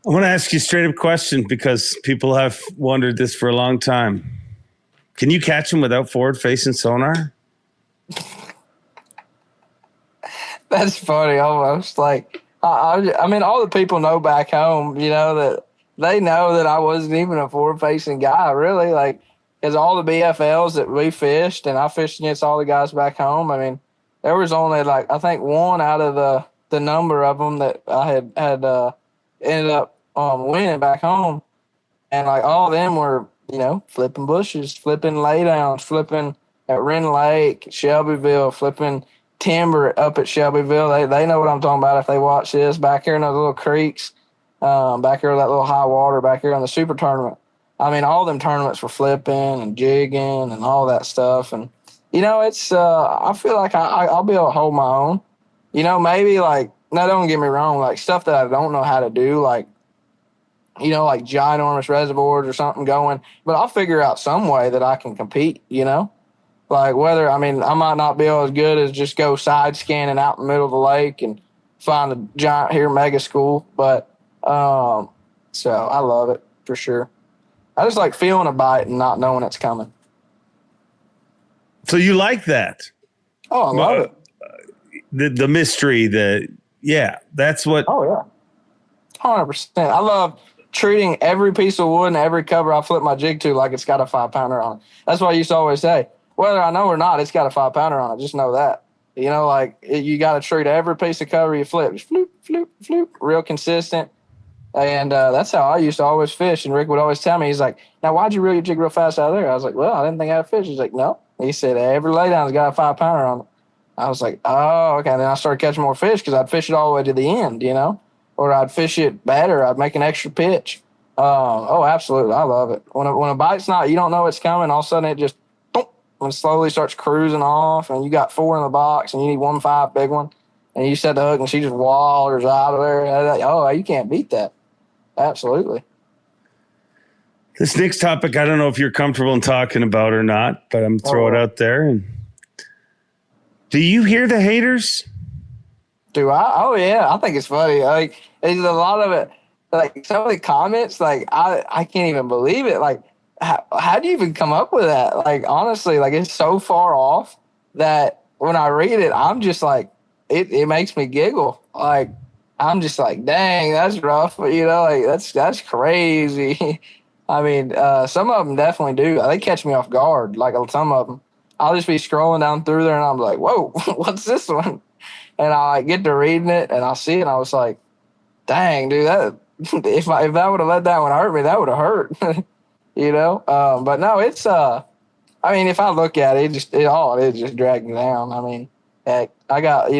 I want to ask you a straight up question because people have wondered this for a long time. Can you catch them without forward facing sonar? That's funny almost. Like, I mean, all the people know back home, that they know that I wasn't even a forward-facing guy, really. Like, because all the BFLs that we fished, and I fished against all the guys back home. I mean, there was only like I think one out of the number of them that I had ended up winning back home, and like all of them were flipping bushes, flipping laydowns, flipping at Wren Lake, Shelbyville, flipping timber up at Shelbyville. They know what I'm talking about if they watch this. Back here in those little creeks, back here that little high water, back here on the super tournament. I mean, all them tournaments were flipping and jigging and all that stuff. And, it's, I feel like I'll be able to hold my own. Maybe like, now don't get me wrong, like stuff that I don't know how to do, like, like ginormous reservoirs or something going, but I'll figure out some way that I can compete, like whether, I might not be able as good as just go side scanning out in the middle of the lake and find a giant here mega school. But, so I love it for sure. I just like feeling a bite and not knowing it's coming. So you like that? Oh, I love it. The mystery, that's what. Oh, yeah. 100%. I love treating every piece of wood and every cover I flip my jig to like it's got a 5-pounder on it. That's what I used to always say. Whether I know or not, it's got a 5-pounder on it. Just know that. You got to treat every piece of cover you flip. Just floop, floop, floop, real consistent. And that's how I used to always fish. And Rick would always tell me, he's like, now, why'd you reel your jig real fast out of there? I was like, well, I didn't think I had fish. He's like, no. He said, every laydown's got a 5-pounder on it. I was like, oh, okay. And then I started catching more fish because I'd fish it all the way to the end, or I'd fish it better. I'd make an extra pitch. Oh, absolutely. I love it. When a bite's not, you don't know it's coming, all of a sudden it just boom, and slowly starts cruising off, and you got 4 in the box, and you need 1.5 big one, and you set the hook, and she just wallers out of there. Oh, you can't beat that. Absolutely. This next topic, I don't know if you're comfortable in talking about or not, but I'm throwing it out there. Do you hear the haters? Do I? Oh, yeah. I think it's funny. Like, there's a lot of it. Like, some of the comments, like, I can't even believe it. Like, how do you even come up with that? Like, honestly, like, it's so far off that when I read it, I'm just like, it makes me giggle. Like, I'm just like, dang, that's rough. Like, that's crazy. I mean, some of them definitely do. They catch me off guard. Like, some of them. I'll just be scrolling down through there, and I'm like, whoa, what's this one? And I get to reading it, and I see it, and I was like, dang, dude, that if I would have let that one hurt me, that would have hurt. But no, it's if I look at it, it just dragged me down. I mean, heck, I got, it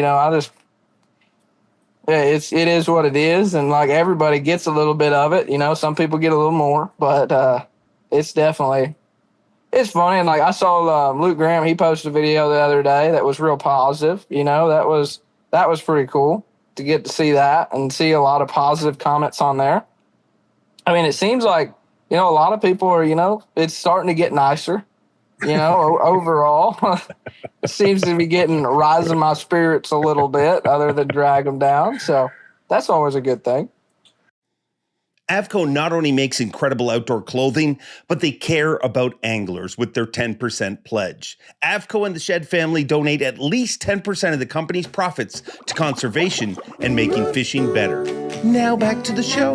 is what it is, and like everybody gets a little bit of it. Some people get a little more, but it's definitely. It's funny, and like I saw Luke Graham, he posted a video the other day that was real positive. That was pretty cool to get to see that and see a lot of positive comments on there. I mean, it seems like a lot of people are it's starting to get nicer. Overall, it seems to be rising my spirits a little bit, other than drag them down. So that's always a good thing. Avco not only makes incredible outdoor clothing, but they care about anglers with their 10% pledge. Avco and the Shed family donate at least 10% of the company's profits to conservation and making fishing better. Now back to the show.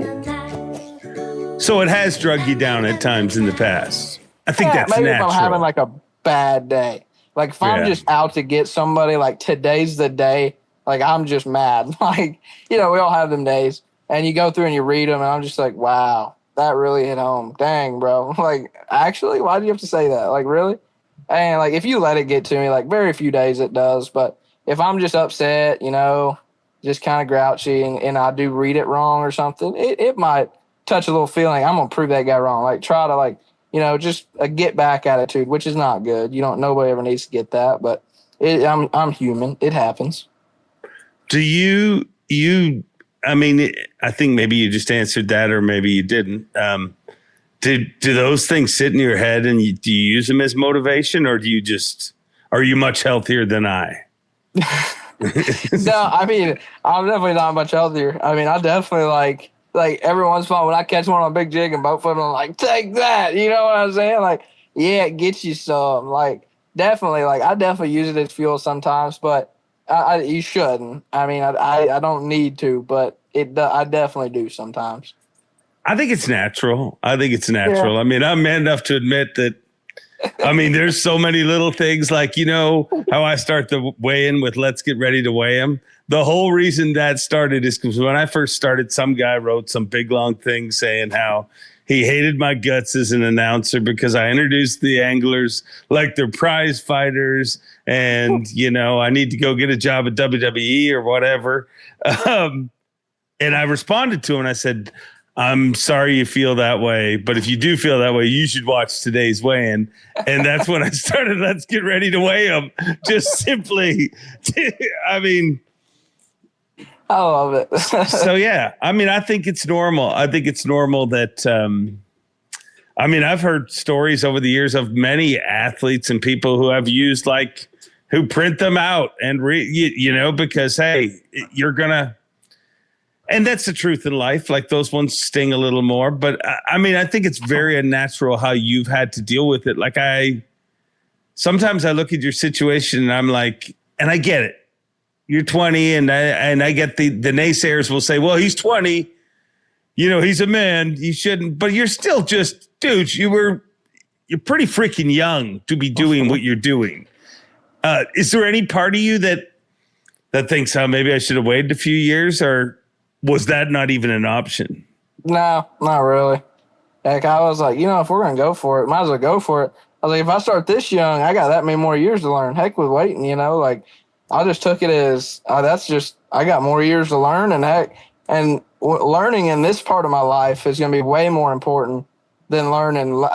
So it has drugged you down at times in the past. I think that's maybe natural. If I'm having like a bad day. Like if I'm just out to get somebody, like today's the day, like I'm just mad. Like, we all have them days. And you go through and you read them, and I'm just like, wow, that really hit home. Dang, bro. Like, actually, why do you have to say that? Like, really? And, like, if you let it get to me, like, very few days it does. But if I'm just upset, just kind of grouchy, and I do read it wrong or something, it might touch a little feeling. I'm going to prove that guy wrong. Like, try to, like, just a get-back attitude, which is not good. Nobody ever needs to get that. But I'm human. It happens. Do you I think maybe you just answered that, or maybe you didn't. Do those things sit in your head, and do you use them as motivation, or are you much healthier than I? No, I'm definitely not much healthier. I definitely like every once in a while when I catch one on a big jig and boat flip, I'm like, take that. You know what I'm saying? Like, yeah, it gets you some. Like, definitely, like I definitely use it as fuel sometimes, but You shouldn't. I mean, I don't need to, but I definitely do sometimes. I think it's natural. I Yeah. mean, I'm man enough to admit that. I mean, there's so many little things like, how I start the weigh-in with let's get ready to weigh him. The whole reason that started is because when I first started, some guy wrote some big long thing saying how he hated my guts as an announcer because I introduced the anglers like they're prize fighters and, I need to go get a job at WWE or whatever. And I responded to him and I said, I'm sorry you feel that way, but if you do feel that way, you should watch today's weigh-in. And that's when I started, let's get ready to weigh them. Just simply, I mean. I love it. So, yeah, I mean, I think it's normal. I think it's normal that, I've heard stories over the years of many athletes and people who have used who print them out and, because, hey, you're going to. And that's the truth in life. Like those ones sting a little more. But I think it's very unnatural how you've had to deal with it. Like sometimes I look at your situation and I'm like, and I get it. You're 20 and I get the naysayers will say, well, he's 20. He's a man. He shouldn't. But you're still just, dude, you're pretty freaking young to be doing what you're doing. Is there any part of you that thinks, oh, maybe I should have waited a few years, or was that not even an option? No, not really. Heck, I was like, if we're going to go for it, might as well go for it. I was like, if I start this young, I got that many more years to learn. Heck with waiting, I just took it as, I got more years to learn, and learning in this part of my life is going to be way more important than learning.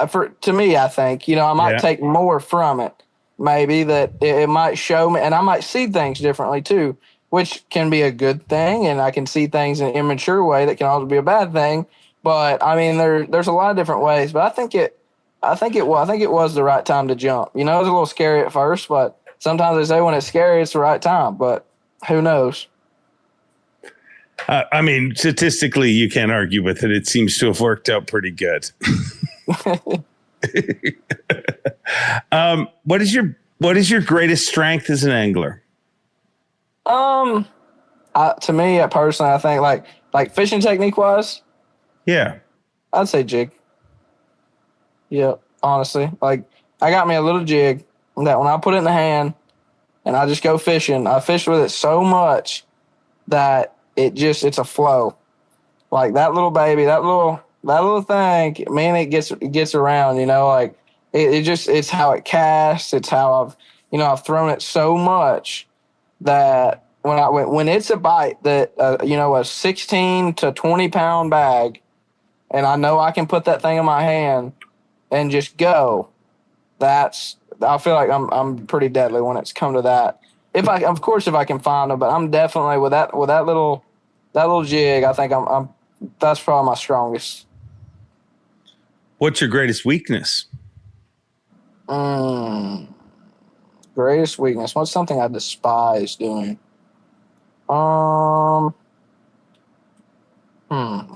To me, I think, I might take more from it. Maybe that it might show me, and I might see things differently too, which can be a good thing, and I can see things in an immature way that can also be a bad thing. But I mean, there's a lot of different ways. But I think it was the right time to jump. It was a little scary at first, but sometimes they say when it's scary, it's the right time. But who knows? Statistically, you can't argue with it. It seems to have worked out pretty good. What is your greatest strength as an angler? To me personally, I think like fishing technique wise, yeah, I'd say jig. Yeah, honestly, I got me a little jig that when I put it in the hand and I just go fishing, I fish with it so much that it's a flow. Like that little baby, that little thing, man, it gets around, it's how it casts. It's how I've thrown it so much that when it's a bite that, a 16 to 20 pound bag, and I know I can put that thing in my hand and just go, I feel like I'm pretty deadly when it's come to that. If I can find them, but I'm definitely with that little jig, I think that's probably my strongest. What's your greatest weakness? Greatest weakness. What's something I despise doing?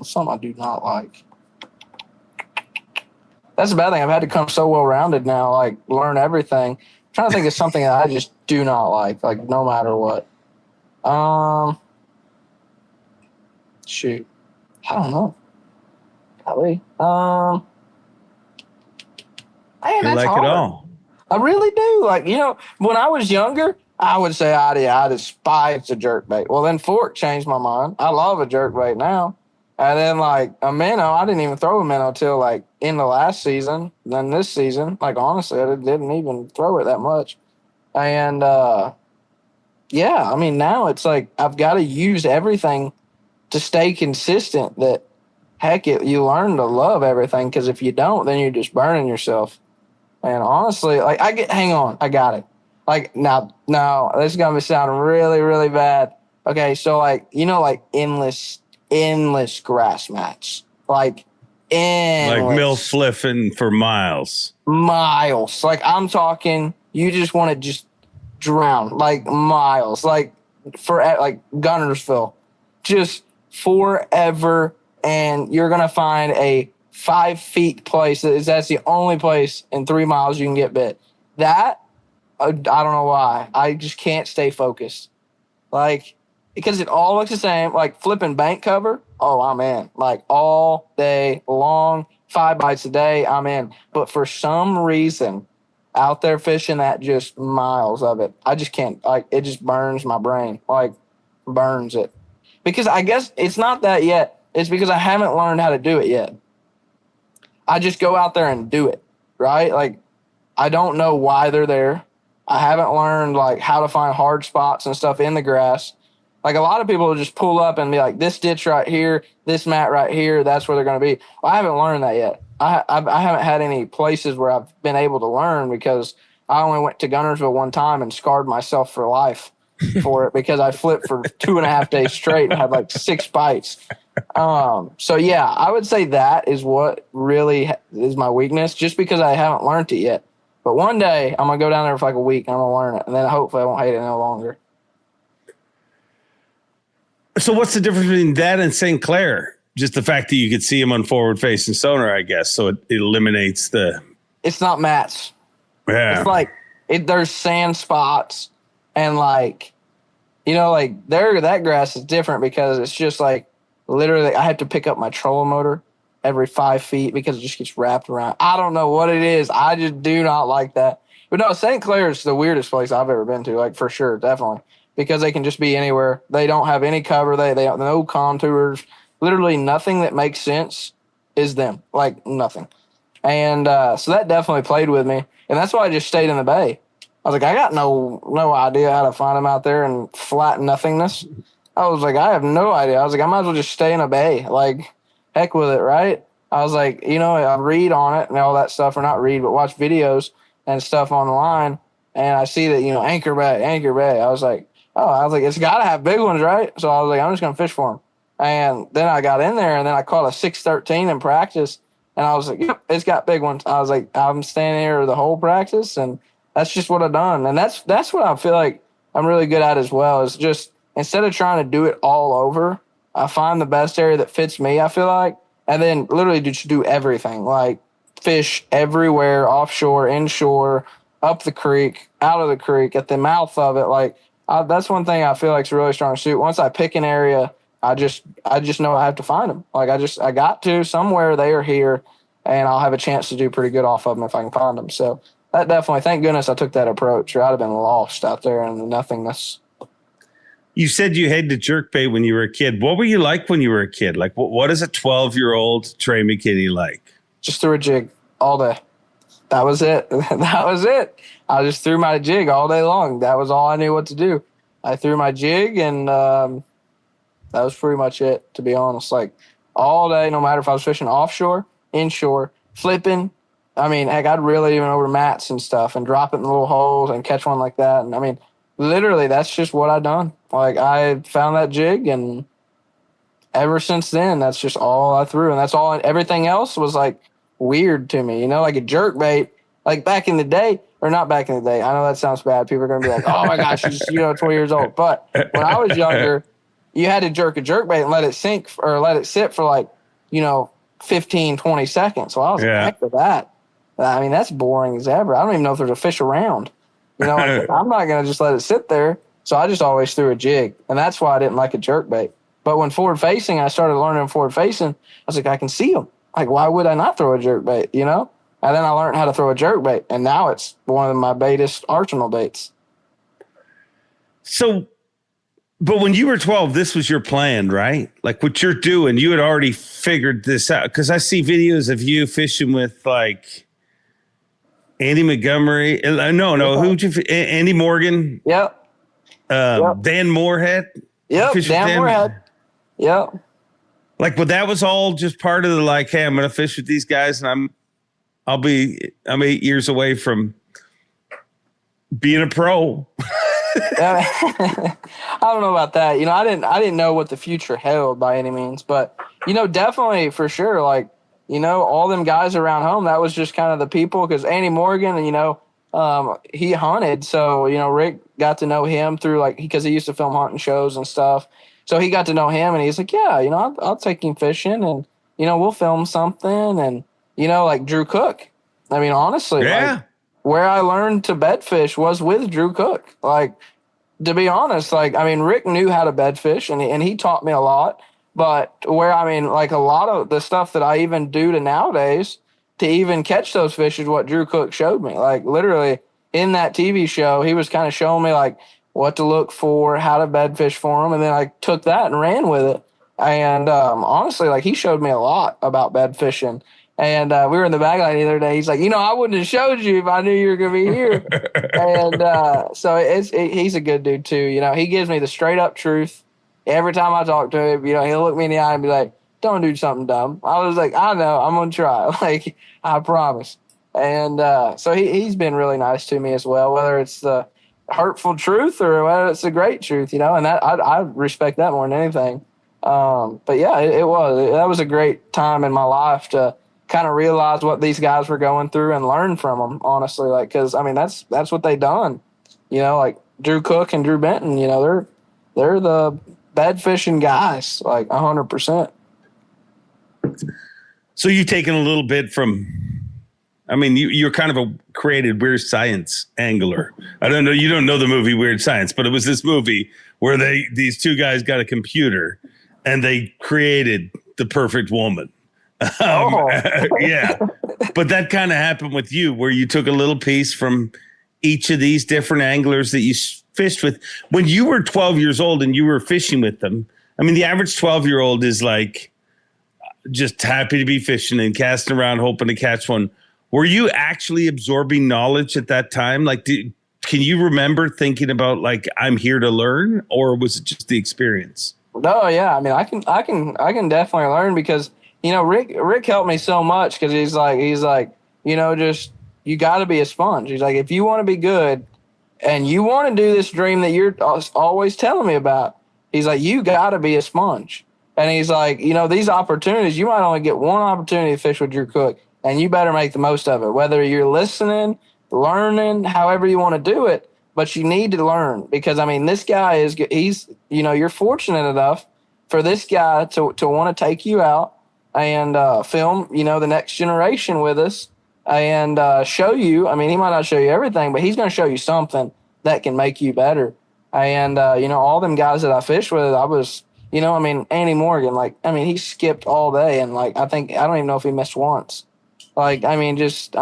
Something I do not like. That's a bad thing. I've had to come so well rounded now, learn everything. I'm trying to think of something that I just do not like no matter what. Shoot. I don't know. Golly. Man, you like hard. it all. I really do. When I was younger, I would say I despise the jerkbait. Well, then fork changed my mind. I love a jerkbait now. And then a minnow, I didn't even throw a minnow till in the last season. Then this season, honestly, I didn't even throw it that much. And now it's I've got to use everything to stay consistent. That heck, you learn to love everything, because if you don't, then you're just burning yourself. And honestly, hang on, I got it. Now, this is gonna sound really, really bad. Okay, so endless grass mats, endless, mill flipping for miles. I'm talking, you just want to just drown, miles, for Gunnersville, just forever, and you're gonna find a 5 feet place that's the only place in 3 miles you can get bit. That I don't know why. I just can't stay focused. Like, because it all looks the same. Like flipping bank cover, oh, I'm in. Like all day long, 5 bites a day, I'm in. But for some reason, out there fishing that just miles of it, I just can't. Like, it just burns my brain. Like, burns it. Because I guess it's not that yet. It's because I haven't learned how to do it yet. I just go out there and do it, right? Like, I don't know why they're there. I haven't learned, like, how to find hard spots and stuff in the grass. Like, a lot of people will just pull up and be like, this ditch right here, this mat right here, that's where they're going to be. Well, I haven't learned that yet. I haven't had any places where I've been able to learn because I only went to Gunnersville one time and scarred myself for life for it because I flipped for 2.5 days straight and had like 6 bites. So yeah, I would say that is what really is my weakness, just because I haven't learned it yet. But one day I'm gonna go down there for like a week and I'm gonna learn it, and then hopefully I won't hate it no longer. So what's the difference between that and St. Clair? Just the fact that you could see them on forward facing sonar, I guess. So it eliminates the. It's not mats. Yeah. It's like there's sand spots, and like, like that grass is different because it's just like literally I have to pick up my trolling motor every 5 feet because it just gets wrapped around. I don't know what it is. I just do not like that. But no, St. Clair is the weirdest place I've ever been to, like for sure, definitely. Because they can just be anywhere. They don't have any cover. They have no contours. Literally nothing that makes sense is them. Like nothing. And so that definitely played with me. And that's why I just stayed in the bay. I was like, I got no idea how to find them out there in flat nothingness. I was like, I have no idea. I was like, I might as well just stay in a bay. Like, heck with it, right? I was like, I read on it and all that stuff, or not read, but watch videos and stuff online. And I see that, anchor bay. I was like, it's got to have big ones, right? So I was like, I'm just going to fish for them. And then I got in there and then I caught a 613 in practice. And I was like, yep, it's got big ones. I was like, I'm standing here the whole practice. And that's just what I've done. And that's what I feel like I'm really good at as well, is just instead of trying to do it all over, I find the best area that fits me, I feel like. And then literally just do everything, like fish everywhere, offshore, inshore, up the creek, out of the creek, at the mouth of it. Like, that's one thing I feel like is a really strong suit. Once I pick an area, I just know I have to find them. Like I got to somewhere, they are here, and I'll have a chance to do pretty good off of them if I can find them. So that definitely, thank goodness I took that approach, or I'd have been lost out there in the nothingness. You said you had to jerkbait when you were a kid. What were you like when you were a kid? Like, what is a 12-year-old Trey McKinney like? Just threw a jig all day. That was it. That was it. I just threw my jig all day long. That was all I knew what to do. I threw my jig, and that was pretty much it, to be honest. Like, all day, no matter if I was fishing offshore, inshore, flipping. I mean, heck, I'd reel it even over mats and stuff and drop it in the little holes and catch one like that. And, I mean, literally, that's just what I've done. Like, I found that jig, and ever since then, that's just all I threw. And that's all. Everything else was, like, weird to me, like a jerkbait, like back in the day, or not back in the day. I know that sounds bad. People are going to be like, oh my gosh, she's 20 years old. But when I was younger, you had to jerk a jerkbait and let it sink or let it sit for like, 15, 20 seconds. So I was like, heck with that. I mean, that's boring as ever. I don't even know if there's a fish around. Like, I'm not going to just let it sit there. So I just always threw a jig. And that's why I didn't like a jerkbait. But when forward facing, I started learning forward facing. I was like, I can see them. Like, why would I not throw a jerkbait, And then I learned how to throw a jerkbait, and now it's one of my baitest arsenal baits. So, but when you were 12, this was your plan, right? Like what you're doing, you had already figured this out. Because I see videos of you fishing with, like, Andy Montgomery. No, who'd you Andy Morgan? Yep. Dan Moorhead? Yep, Dan Moorhead. Yep. Like, but that was all just part of the, like, hey, I'm going to fish with these guys, and I'm 8 years away from being a pro. I don't know about that. I didn't know what the future held by any means, but definitely for sure. Like, all them guys around home, that was just kind of the people, because Andy Morgan, he hunted. So, Rick got to know him through, because he used to film hunting shows and stuff. So he got to know him, and he's like, yeah, I'll take him fishing, and, we'll film something. And, like Drew Cook. I mean, honestly, yeah. Like, where I learned to bed fish was with Drew Cook. Like, to be honest, like, I mean, Rick knew how to bed fish and he taught me a lot. But where, I mean, like a lot of the stuff that I even do to nowadays to even catch those fish is what Drew Cook showed me. Like literally in that TV show, he was kind of showing me like what to look for, how to bed fish for them. And then I took that and ran with it. And honestly, like he showed me a lot about bed fishing. And we were in the bag line the other day. He's like, I wouldn't have showed you if I knew you were going to be here. And so he's a good dude too. He gives me the straight up truth. Every time I talk to him, he'll look me in the eye and be like, don't do something dumb. I was like, I know, I'm going to try. Like, I promise. And so he's been really nice to me as well, whether it's the hurtful truth or whether it's the great truth, and that I respect that more than anything. But yeah, that was a great time in my life to kind of realize what these guys were going through and learn from them, honestly. Like, cause I mean, that's what they done, like Drew Cook and Drew Benton, they're the bed fishing guys, like 100%. So you've taken a little bit from, I mean, you're kind of a created weird science angler. I don't know. You don't know the movie Weird Science, but it was this movie where these two guys got a computer and they created the perfect woman. Yeah. But that kind of happened with you where you took a little piece from each of these different anglers that you fished with. When you were 12 years old and you were fishing with them, I mean, the average 12-year-old is like just happy to be fishing and casting around, hoping to catch one. Were you actually absorbing knowledge at that time? Like, can you remember thinking about like, I'm here to learn, or was it just the experience? No, yeah. I mean, I can definitely learn because, Rick helped me so much because he's like, just, you got to be a sponge. He's like, if you want to be good and you want to do this dream that you're always telling me about, he's like, you got to be a sponge. And he's like, these opportunities, you might only get one opportunity to fish with Drew Cook, and you better make the most of it, whether you're listening, learning, however you want to do it. But you need to learn because, I mean, this guy he's you're fortunate enough for this guy to want to take you out and film, the next generation with us and show you. I mean, he might not show you everything, but he's going to show you something that can make you better. And, all them guys that I fished with, I was, I mean, Andy Morgan, like, I mean, he skipped all day. And like, I don't even know if he missed once. Like, I mean, just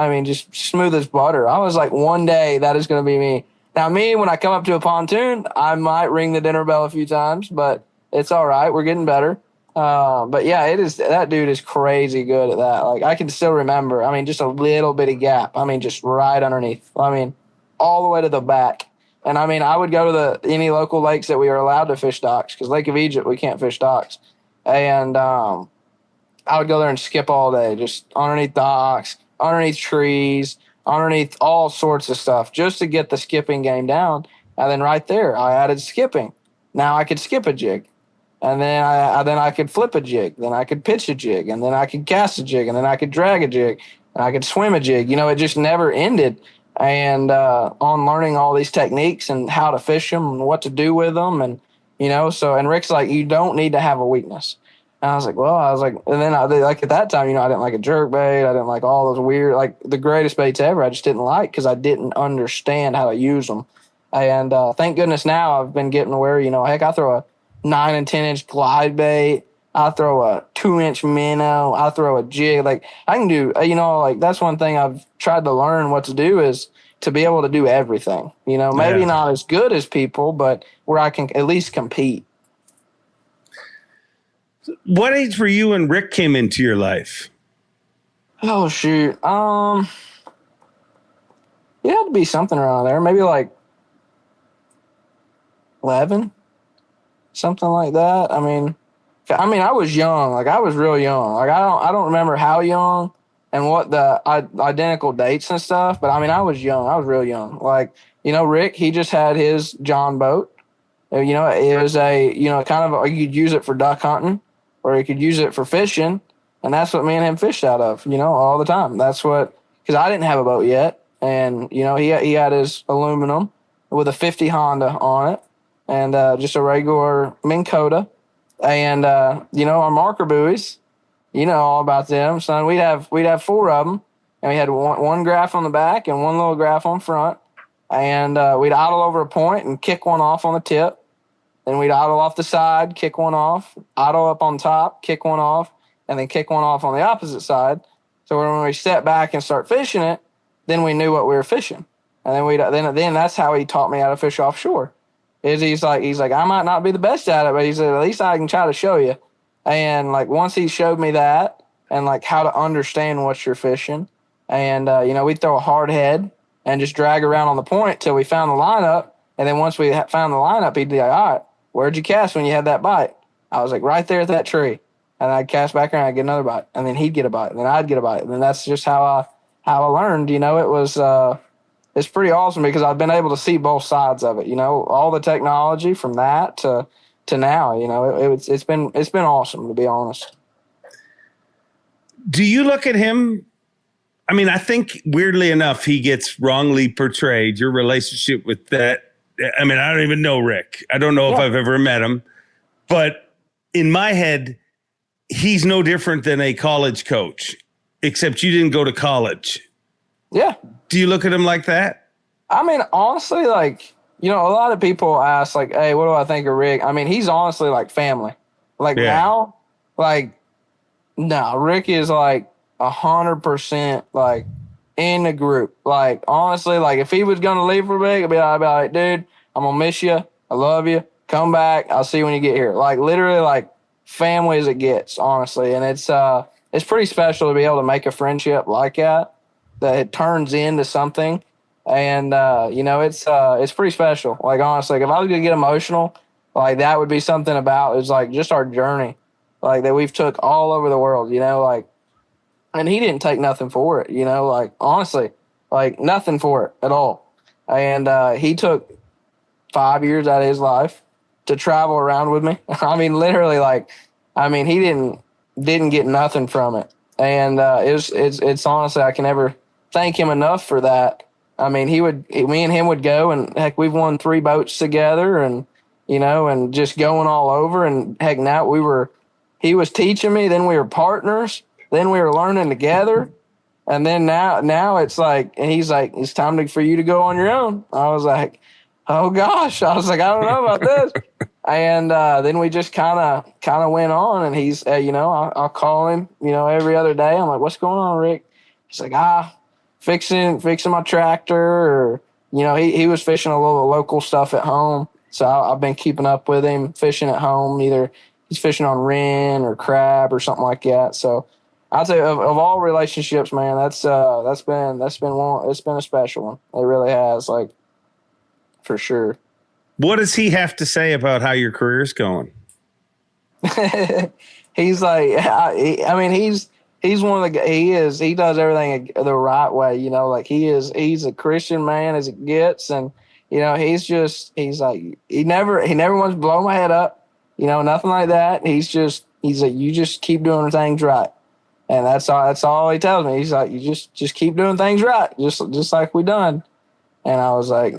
smooth as butter. I was like, one day that is going to be me. Now, when I come up to a pontoon, I might ring the dinner bell a few times, but it's all right. We're getting better. But yeah, that dude is crazy good at that. Like, I can still remember, I mean, just a little bitty gap. I mean, just right underneath. I mean, all the way to the back. And I mean, I would go to any local lakes that we are allowed to fish docks, because Lake of Egypt, we can't fish docks. And I would go there and skip all day, just underneath docks, underneath trees, underneath all sorts of stuff, just to get the skipping game down. And then right there, I added skipping. Now I could skip a jig. And then I could flip a jig. Then I could pitch a jig. And then I could cast a jig. And then I could drag a jig. And I could swim a jig. It just never ended. And on learning all these techniques and how to fish them and what to do with them. And, and Rick's like, you don't need to have a weakness. And I was like, and then at that time, I didn't like a jerkbait. I didn't like all those weird, like the greatest baits ever. I just didn't like because I didn't understand how to use them. And thank goodness now I've been getting where, heck, I throw a 9 and 10 inch glide bait. I throw a 2-inch minnow. I throw a jig. Like I can do, like that's one thing I've tried to learn what to do is to be able to do everything. Maybe not as good as people, but where I can at least compete. What age were you when Rick came into your life? Oh shoot. It had to be something around there. Maybe like 11, something like that. I mean, I was young. Like I was real young. Like I don't remember how young and what the identical dates and stuff. But I mean, I was young. I was real young. Like Rick, he just had his John boat. It was a kind of you could use it for duck hunting, or you could use it for fishing, and that's what me and him fished out of. All the time. That's what because I didn't have a boat yet, and he had his aluminum with a 50 Honda on it, and just a regular Minn Kota. And, our marker buoys, all about them, son. We'd have 4 of them, and we had one graph on the back and one little graph on front. and we'd idle over a point and kick one off on the tip. Then we'd idle off the side, kick one off, idle up on top, kick one off, and then kick one off on the opposite side. So when we step back and start fishing it, then we knew what we were fishing. And then that's how he taught me how to fish offshore. He's like, I might not be the best at it, but he said, at least I can try to show you. And like once he showed me that and like how to understand what you're fishing, and we'd throw a hard head and just drag around on the point till we found the lineup. And then once we found the lineup, he'd be like, all right, where'd you cast when you had that bite? I was like, right there at that tree. And I'd cast back around, I'd get another bite. And then he'd get a bite. And then I'd get a bite. And then that's just how I learned. It was it's pretty awesome because I've been able to see both sides of it. All the technology from that to now. It's been awesome, to be honest. Do you look at him? I mean, I think weirdly enough, he gets wrongly portrayed. Your relationship with that. I mean, I don't even know Rick. I don't know if I've ever met him, but in my head, he's no different than a college coach, except you didn't go to college. Yeah. Do you look at him like that? I mean, honestly, like, a lot of people ask, like, hey, what do I think of Rick? I mean, he's honestly like family. Like now, like, no, Rick is like 100% like in the group. Like, honestly, like if he was going to leave for a bit, I'd be like, dude, I'm going to miss you. I love you. Come back. I'll see you when you get here. Like literally like family as it gets, honestly. And it's pretty special to be able to make a friendship like that it turns into something. And, it's pretty special. Like, honestly, like if I was going to get emotional, like that would be something about, it's like just our journey, like that we've took all over the world, like, and he didn't take nothing for it, like honestly, like nothing for it at all. And he took 5 years out of his life to travel around with me. I mean, literally, like, he didn't get nothing from it. And it's honestly, I can never thank him enough for that. I mean, me and him would go, and heck, we've won 3 boats together, and and just going all over. And heck, now he was teaching me, then we were partners. Then we were learning together, and then now it's like, and he's like, it's time for you to go on your own. I was like, oh gosh, I was like, I don't know about this. And then we just kind of went on, and he's, I'll call him, every other day. I'm like, what's going on, Rick? He's like, fixing my tractor, or he was fishing a little local stuff at home, so I've been keeping up with him fishing at home. Either he's fishing on wren or crab or something like that. So I'd say of all relationships, man, that's been one. It's been a special one. It really has, like, for sure. What does he have to say about how your career's going? He's like, he's one of the, he does everything the right way, like he's a Christian man as it gets. And, he's like, he never wants to blow my head up, nothing like that. He's like, you just keep doing things right. And that's all he tells me. He's like, you just keep doing things right, just like we done. And I was like,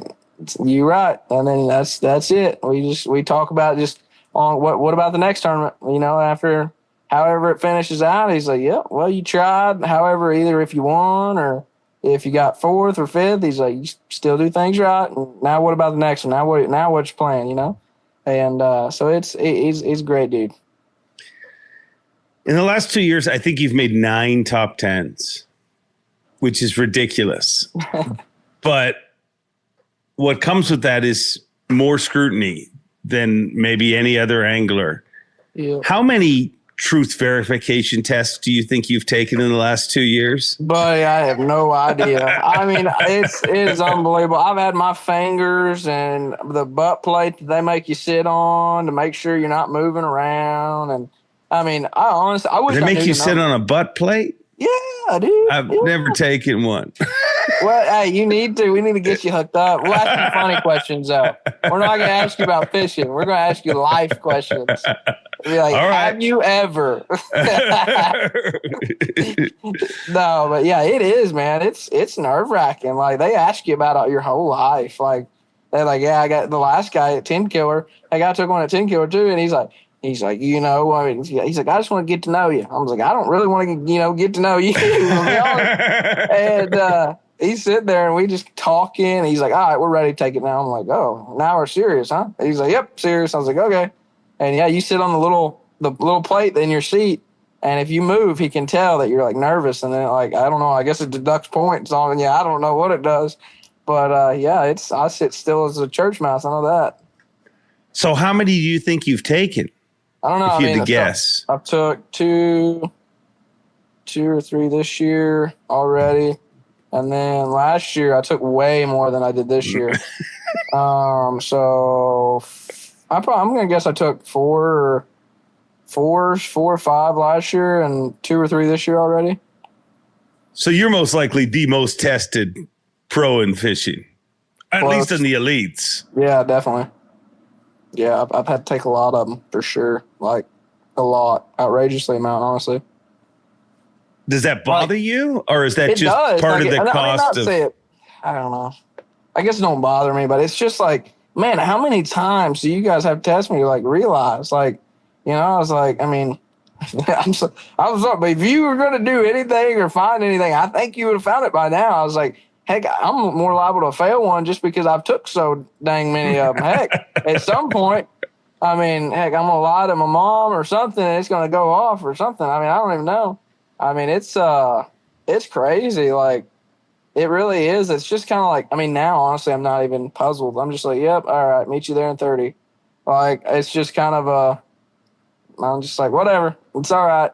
you right. And then that's it. We talk about just on what about the next tournament? After however it finishes out, he's like, yeah, well, you tried. However, either if you won or if you got 4th or 5th, he's like, you still do things right. And now what about the next one? Now what's your plan? And so he's a great dude. In the last 2 years, I think you've made 9 top 10s, which is ridiculous. But what comes with that is more scrutiny than maybe any other angler. Yeah. How many truth verification tests do you think you've taken in the last 2 years? Buddy, I have no idea. I mean, it's unbelievable. I've had my fingers and the butt plate that they make you sit on to make sure you're not moving around. And I mean, I wish they make you sit on a butt plate? Yeah, dude. I've never taken one. Well, hey, you need to. We need to get you hooked up. We'll ask you funny questions, though. We're not going to ask you about fishing. We're going to ask you life questions. Be like, all right. Have you ever? No, but yeah, it is, man. It's nerve wracking. Like, they ask you about your whole life. Like, they're like, yeah, I got the last guy at 10 killer. That guy took one at 10 killer too, and he's like, he's like, I mean, he's like, I just want to get to know you. I was like, I don't really want to, get to know you. And he's sitting there and we just talking. He's like, all right, we're ready to take it now. I'm like, oh, now we're serious, huh? And he's like, yep, serious. I was like, okay. And yeah, you sit on the little plate in your seat, and if you move, he can tell that you're like nervous. And then like, I don't know, I guess it deducts points on. Yeah, I don't know what it does, but yeah, I sit still as a church mouse. I know that. So how many do you think you've taken? I don't know. If you had to guess. I took two or three this year already. And then last year I took way more than I did this year. So I'm going to guess I took four or five last year and 2 or 3 this year already. So you're most likely the most tested pro in fishing, at least in the elites. Yeah, definitely. Yeah, I've had to take a lot of them for sure. Like a lot, outrageously amount, honestly. Does that bother you, or is that just part of the cost of? I don't know. I guess it don't bother me, but it's just like, man, how many times do you guys have to test me to like realize, like, you know, I was like, I mean, I was like, but if you were going to do anything or find anything, I think you would have found it by now. I was like, heck, I'm more liable to fail one just because I've took so dang many of them. Heck, at some point, I mean, heck, I'm going to lie to my mom or something, and it's going to go off or something. I mean, I don't even know. I mean, it's crazy. Like, it really is. It's just kind of like, I mean, now, honestly, I'm not even puzzled. I'm just like, yep, all right, meet you there in 30. Like, it's just kind of I'm just like, whatever. It's all right.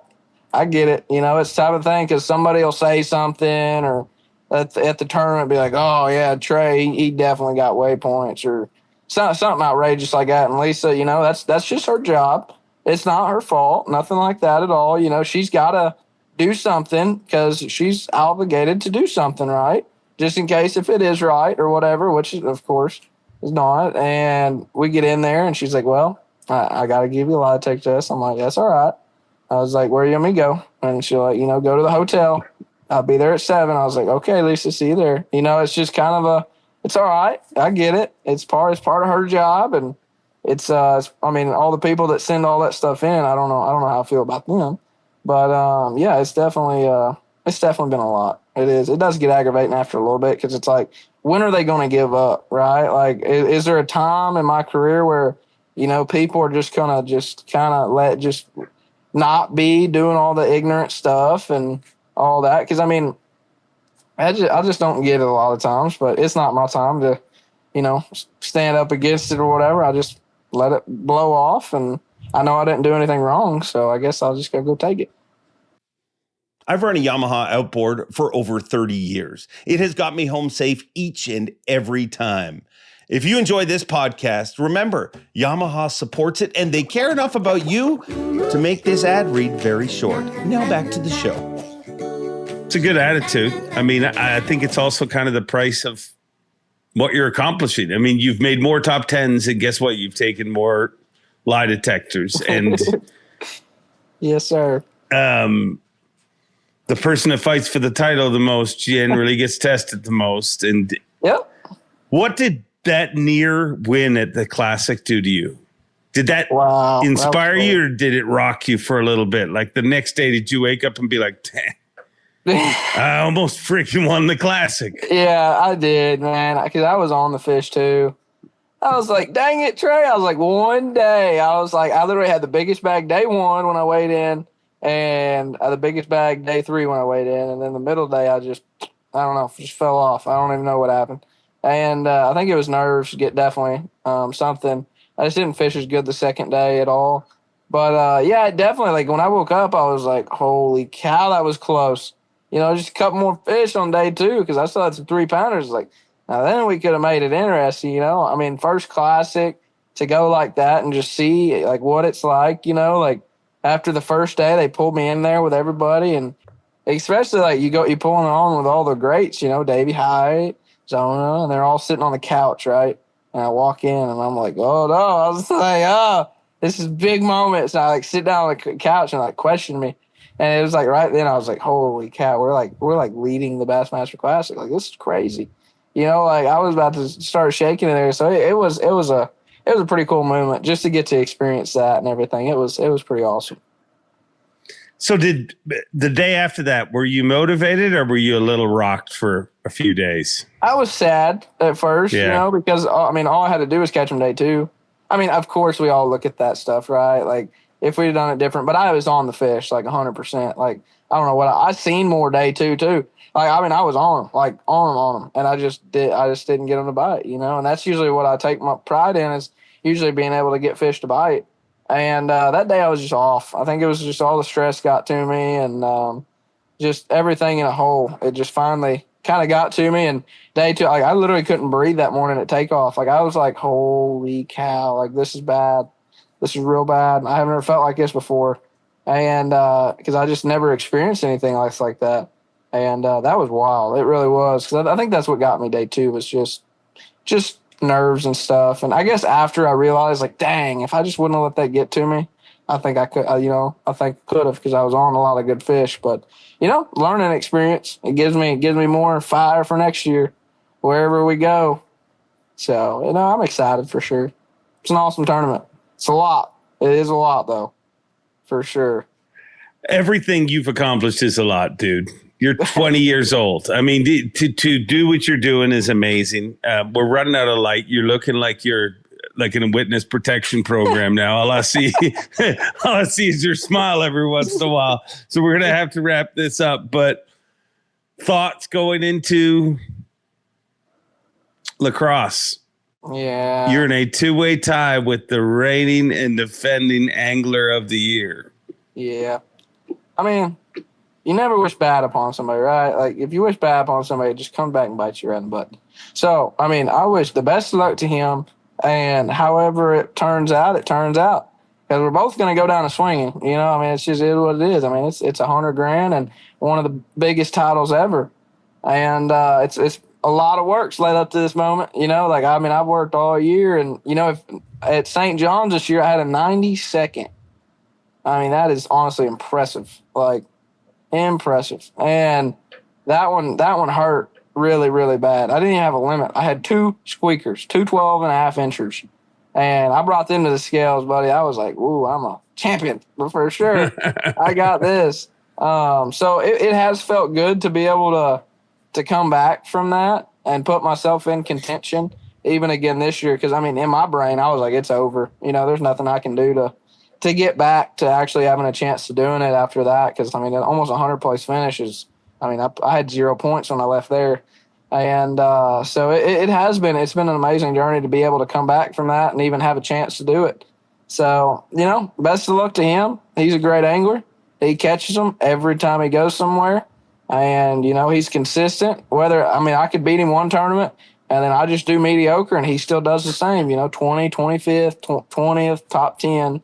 I get it. You know, it's the type of thing because somebody will say something or at the tournament be like, oh, yeah, Trey, he definitely got waypoints or something outrageous like that. And Lisa, you know, that's just her job. It's not her fault. Nothing like that at all. You know, she's got to do something because she's obligated to do something, right? Just in case if it is right or whatever, which of course is not. And we get in there and she's like, well, I got to give you a lie detector test. I'm like, that's all right. I was like, where do you want me to go? And she's like, you know, go to the hotel. I'll be there at 7. I was like, okay, Lisa, see you there. You know, it's just kind of it's all right. I get it. It's part of her job. And it's I mean, all the people that send all that stuff in, I don't know how I feel about them. But yeah, it's definitely been a lot. It is. It does get aggravating after a little bit because it's like, when are they going to give up, right? Like, is there a time in my career where, you know, people are just gonna let not be doing all the ignorant stuff and all that? Because I mean, I just don't get it a lot of times. But it's not my time to, you know, stand up against it or whatever. I just let it blow off, and I know I didn't do anything wrong, so I guess I'll just go take it. I've run a Yamaha outboard for over 30 years. It has got me home safe each and every time. If you enjoy this podcast, remember, Yamaha supports it and they care enough about you to make this ad read very short. Now back to the show. It's a good attitude. I mean, I think it's also kind of the price of what you're accomplishing. I mean, you've made more top 10s, and guess what? You've taken more lie detectors. And yes, sir. The person that fights for the title the most generally gets tested the most. And yep. What did that near win at the Classic do to you? Did that inspire you, or did it rock you for a little bit? Like the next day, did you wake up and be like, I almost freaking won the Classic? Yeah, I did, man, because I was on the fish too. I was like, dang it, Trey. I was like, one day. I was like, I literally had the biggest bag day 1 when I weighed in, and the biggest bag day 3 when I weighed in. And then the middle day, I don't know, just fell off. I don't even know what happened. And I think it was nerves, definitely something. I just didn't fish as good the second day at all. But yeah, definitely, like when I woke up, I was like, holy cow, that was close. You know, just a couple more fish on day 2 because I still had some 3-pounders. Like, now then we could have made it interesting, you know. I mean, first Classic, to go like that and just see like what it's like, you know, like after the first day, they pulled me in there with everybody, and especially like you pulling on with all the greats, you know, Davey Hyatt, Zona, and they're all sitting on the couch, right? And I walk in and I'm like, oh no, I was like, oh, this is big moment. So I like sit down on the couch and like question me. And it was like right then I was like, holy cow, we're like leading the Bassmaster Classic. Like, this is crazy. You know, like I was about to start shaking in there. So it was a pretty cool moment just to get to experience that and everything. It was pretty awesome. So did the day after that, were you motivated or were you a little rocked for a few days? I was sad at first, because I mean, all I had to do was catch them day 2. I mean, of course, we all look at that stuff, right? Like, if we'd done it different, but I was on the fish like 100%. Like, I don't know what I seen more day 2 too. Like, I mean, I was on them, like on them, and I just didn't get them to bite, and that's usually what I take my pride in, is usually being able to get fish to bite. And that day I was just off. I think it was just all the stress got to me, and just everything in a whole. It just finally kind of got to me. And day 2, like, I literally couldn't breathe that morning at takeoff. Like, I was like, holy cow, like, this is bad. This is real bad. I haven't ever felt like this before. And because I just never experienced anything like that. And that was wild. It really was. Because I think that's what got me day 2, was just nerves and stuff. And I guess after I realized, like, dang, if I just wouldn't have let that get to me, I think I could, I think I could have, because I was on a lot of good fish. But, learning experience, it gives me more fire for next year, wherever we go. So, I'm excited for sure. It's an awesome tournament. It's a lot. It is a lot, though, for sure. Everything you've accomplished is a lot, dude. You're 20 years old. I mean, to do what you're doing is amazing. We're running out of light. You're looking like you're like in a witness protection program now. All I see is your smile every once in a while. So we're going to have to wrap this up. But thoughts going into lacrosse. Yeah. You're in a 2-way tie with the reigning and defending angler of the year. Yeah. I mean, you never wish bad upon somebody, right? Like, if you wish bad upon somebody, just come back and bite you right in the butt. So, I mean, I wish the best of luck to him, and however it turns out, it turns out. Because we're both going to go down a swinging, I mean, it's just what it is. I mean, it's $100,000 and one of the biggest titles ever. And it's a lot of work's led up to this moment, Like, I mean, I've worked all year, and, if at St. John's this year, I had a 92nd. I mean, that is honestly impressive. Like, impressive. And that one hurt really, really bad. I didn't even have a limit. I had 2 squeakers, 2 12.5 inchers. And I brought them to the scales, buddy. I was like, ooh, I'm a champion for sure. I got this. So it has felt good to be able to come back from that and put myself in contention even again this year. Because, I mean, in my brain, I was like, it's over. There's nothing I can do to get back to actually having a chance to doing it after that. Because, I mean, almost 100-place finish is, I mean, I had 0 points when I left there. And so it's been an amazing journey to be able to come back from that and even have a chance to do it. So, best of luck to him. He's a great angler. He catches them every time he goes somewhere. And, he's consistent. I could beat him one tournament and then I just do mediocre and he still does the same, 20, 25th, 20th, top 10.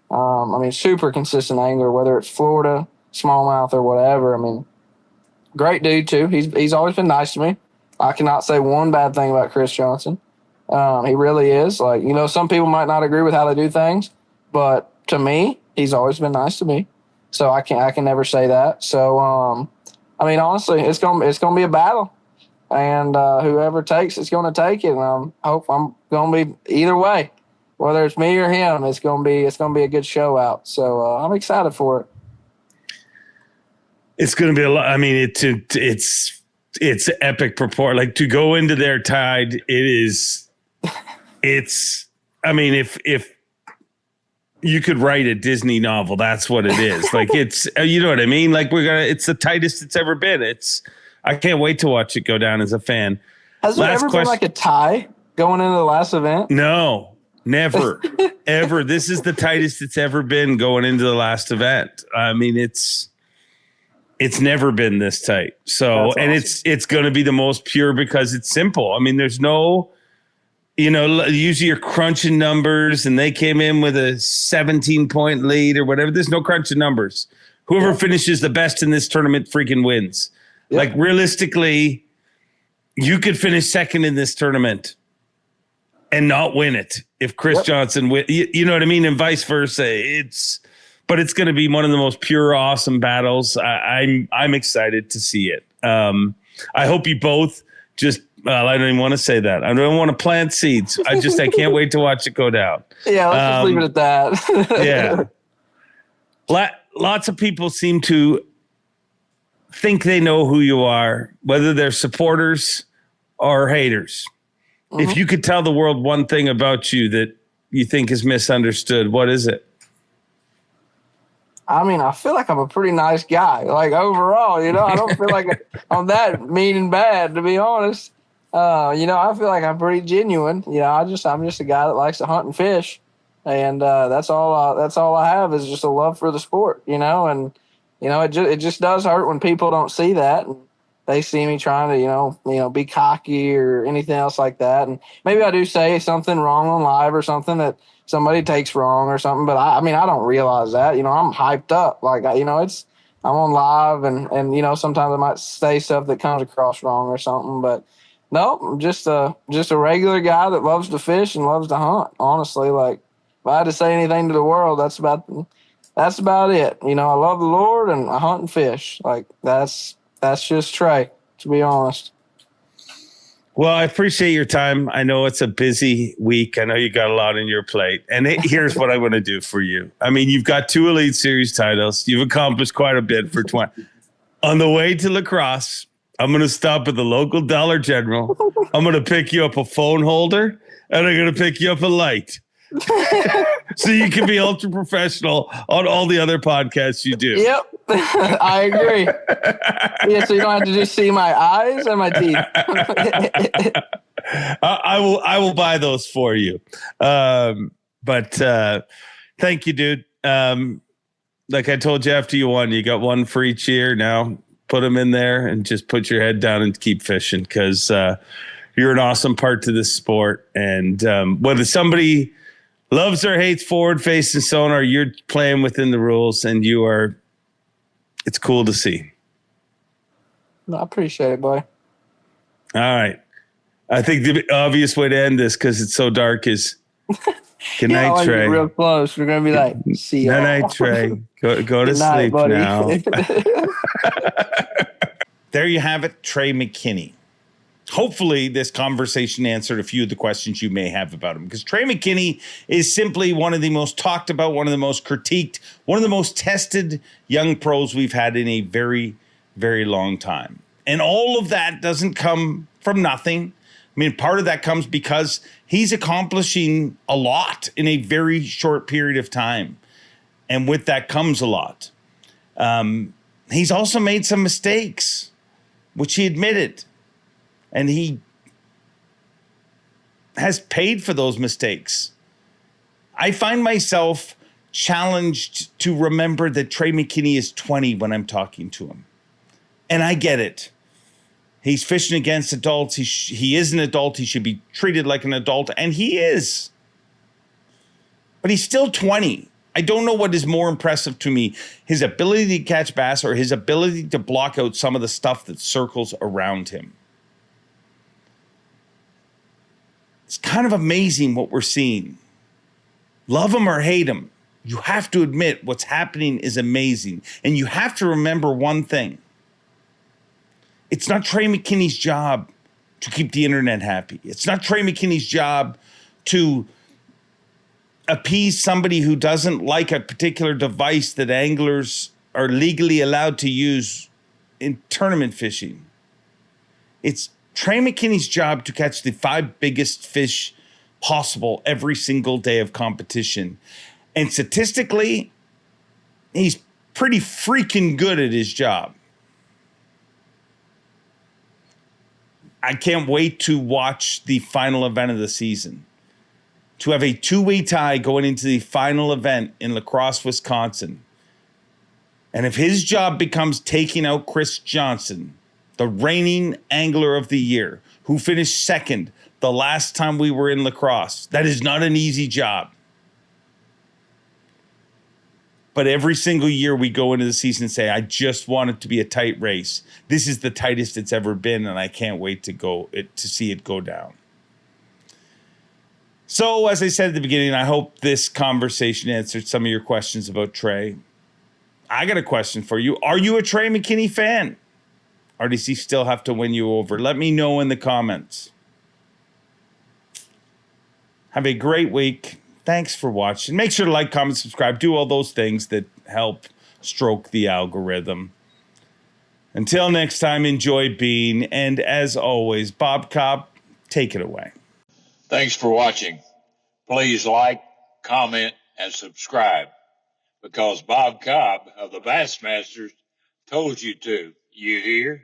I mean, super consistent angler, whether it's Florida, smallmouth, or whatever. I mean, great dude, too. He's always been nice to me. I cannot say one bad thing about Chris Johnson. He really is. Like, some people might not agree with how they do things, but to me, he's always been nice to me. So I can never say that. So, I mean, honestly, it's gonna be a battle. And whoever takes it's going to take it. And I hope I'm going to be either way. Whether it's me or him, it's gonna be a good show out. So I'm excited for it. It's gonna be a lot. I mean, it's epic purport. Like, to go into their tide, it's. I mean, if you could write a Disney novel, that's what it is. Like, it's, you know what I mean. Like, it's the tightest it's ever been. I can't wait to watch it go down as a fan. Has there ever been like a tie going into the last event? No. Never, ever. This is the tightest it's ever been going into the last event. I mean, it's never been this tight. So, and awesome. It's going to be the most pure because it's simple. I mean, there's no, usually you're crunching numbers and they came in with a 17-point lead or whatever. There's no crunching numbers. Whoever finishes the best in this tournament freaking wins. Yep. Like, realistically, you could finish second in this tournament and not win it if Chris Johnson win. You know what I mean? And vice versa. But it's going to be one of the most pure, awesome battles. I'm excited to see it. I hope you both just. Well, I don't even want to say that. I don't want to plant seeds. I can't wait to watch it go down. Yeah, let's just leave it at that. Yeah. lots of people seem to think they know who you are, whether they're supporters or haters. If you could tell the world one thing about you that you think is misunderstood, what is it? I mean, I feel like I'm a pretty nice guy. Like overall, I don't feel like I'm that mean and bad, to be honest. I feel like I'm pretty genuine. I'm just a guy that likes to hunt and fish, and that's all I have is just a love for the sport. And it just does hurt when people don't see that and they see me trying to be cocky or anything else like that. And maybe I do say something wrong on live or something that somebody takes wrong or something, but I don't realize that. I'm hyped up. Like I'm on live and sometimes I might say stuff that comes across wrong or something, but no, I'm just a regular guy that loves to fish and loves to hunt. Honestly, like if I had to say anything to the world, that's about it. I love the Lord and I hunt and fish. Like that's just Trey, to be honest. Well, I appreciate your time. I know it's a busy week. I know you got a lot on your plate. And here's what I want to do for you. I mean, you've got 2 Elite Series titles. You've accomplished quite a bit for 20. On the way to La Crosse, I'm going to stop at the local Dollar General. I'm going to pick you up a phone holder, and I'm going to pick you up a light. So you can be ultra professional on all the other podcasts you do. Yep. I agree. Yeah, so you don't have to just see my eyes and my teeth. I will buy those for you. But thank you, dude. Like I told you after you won, you got one for each year. Now put them in there and just put your head down and keep fishing because you're an awesome part to this sport. And whether somebody loves or hates forward facing sonar, you're playing within the rules and it's cool to see. I appreciate it, boy. All right. I think the obvious way to end this, because it's so dark, is good night, Trey. Real close. We're going to be like, see you. Good night, Trey. Go to night, sleep buddy. now. There you have it, Trey McKinney. Hopefully this conversation answered a few of the questions you may have about him, because Trey McKinney is simply one of the most talked about, one of the most critiqued, one of the most tested young pros we've had in a very, very long time. And all of that doesn't come from nothing. I mean, part of that comes because he's accomplishing a lot in a very short period of time. And with that comes a lot. He's also made some mistakes, which he admitted. And he has paid for those mistakes. I find myself challenged to remember that Trey McKinney is 20 when I'm talking to him. And I get it. He's fishing against adults. He is an adult. He should be treated like an adult. And he is. But he's still 20. I don't know what is more impressive to me, his ability to catch bass or his ability to block out some of the stuff that circles around him. It's kind of amazing what we're seeing. Love him or hate him, you have to admit what's happening is amazing. And you have to remember one thing. It's not Trey McKinney's job to keep the internet happy. It's not Trey McKinney's job to appease somebody who doesn't like a particular device that anglers are legally allowed to use in tournament fishing. It's Trey McKinney's job to catch the 5 biggest fish possible every single day of competition. And statistically, he's pretty freaking good at his job. I can't wait to watch the final event of the season. To have a 2-way tie going into the final event in La Crosse, Wisconsin. And if his job becomes taking out Chris Johnson, the reigning angler of the year, who finished second the last time we were in La Crosse, that is not an easy job. But every single year we go into the season and say, I just want it to be a tight race. This is the tightest it's ever been, and I can't wait to see it go down. So, as I said at the beginning, I hope this conversation answered some of your questions about Trey. I got a question for you. Are you a Trey McKinney fan? Or does he still have to win you over? Let me know in the comments. Have a great week. Thanks for watching. Make sure to like, comment, subscribe. Do all those things that help stroke the algorithm. Until next time, enjoy being, and as always, Bob Cobb, take it away. Thanks for watching. Please like, comment, and subscribe, because Bob Cobb of the Bassmasters told you to. You hear?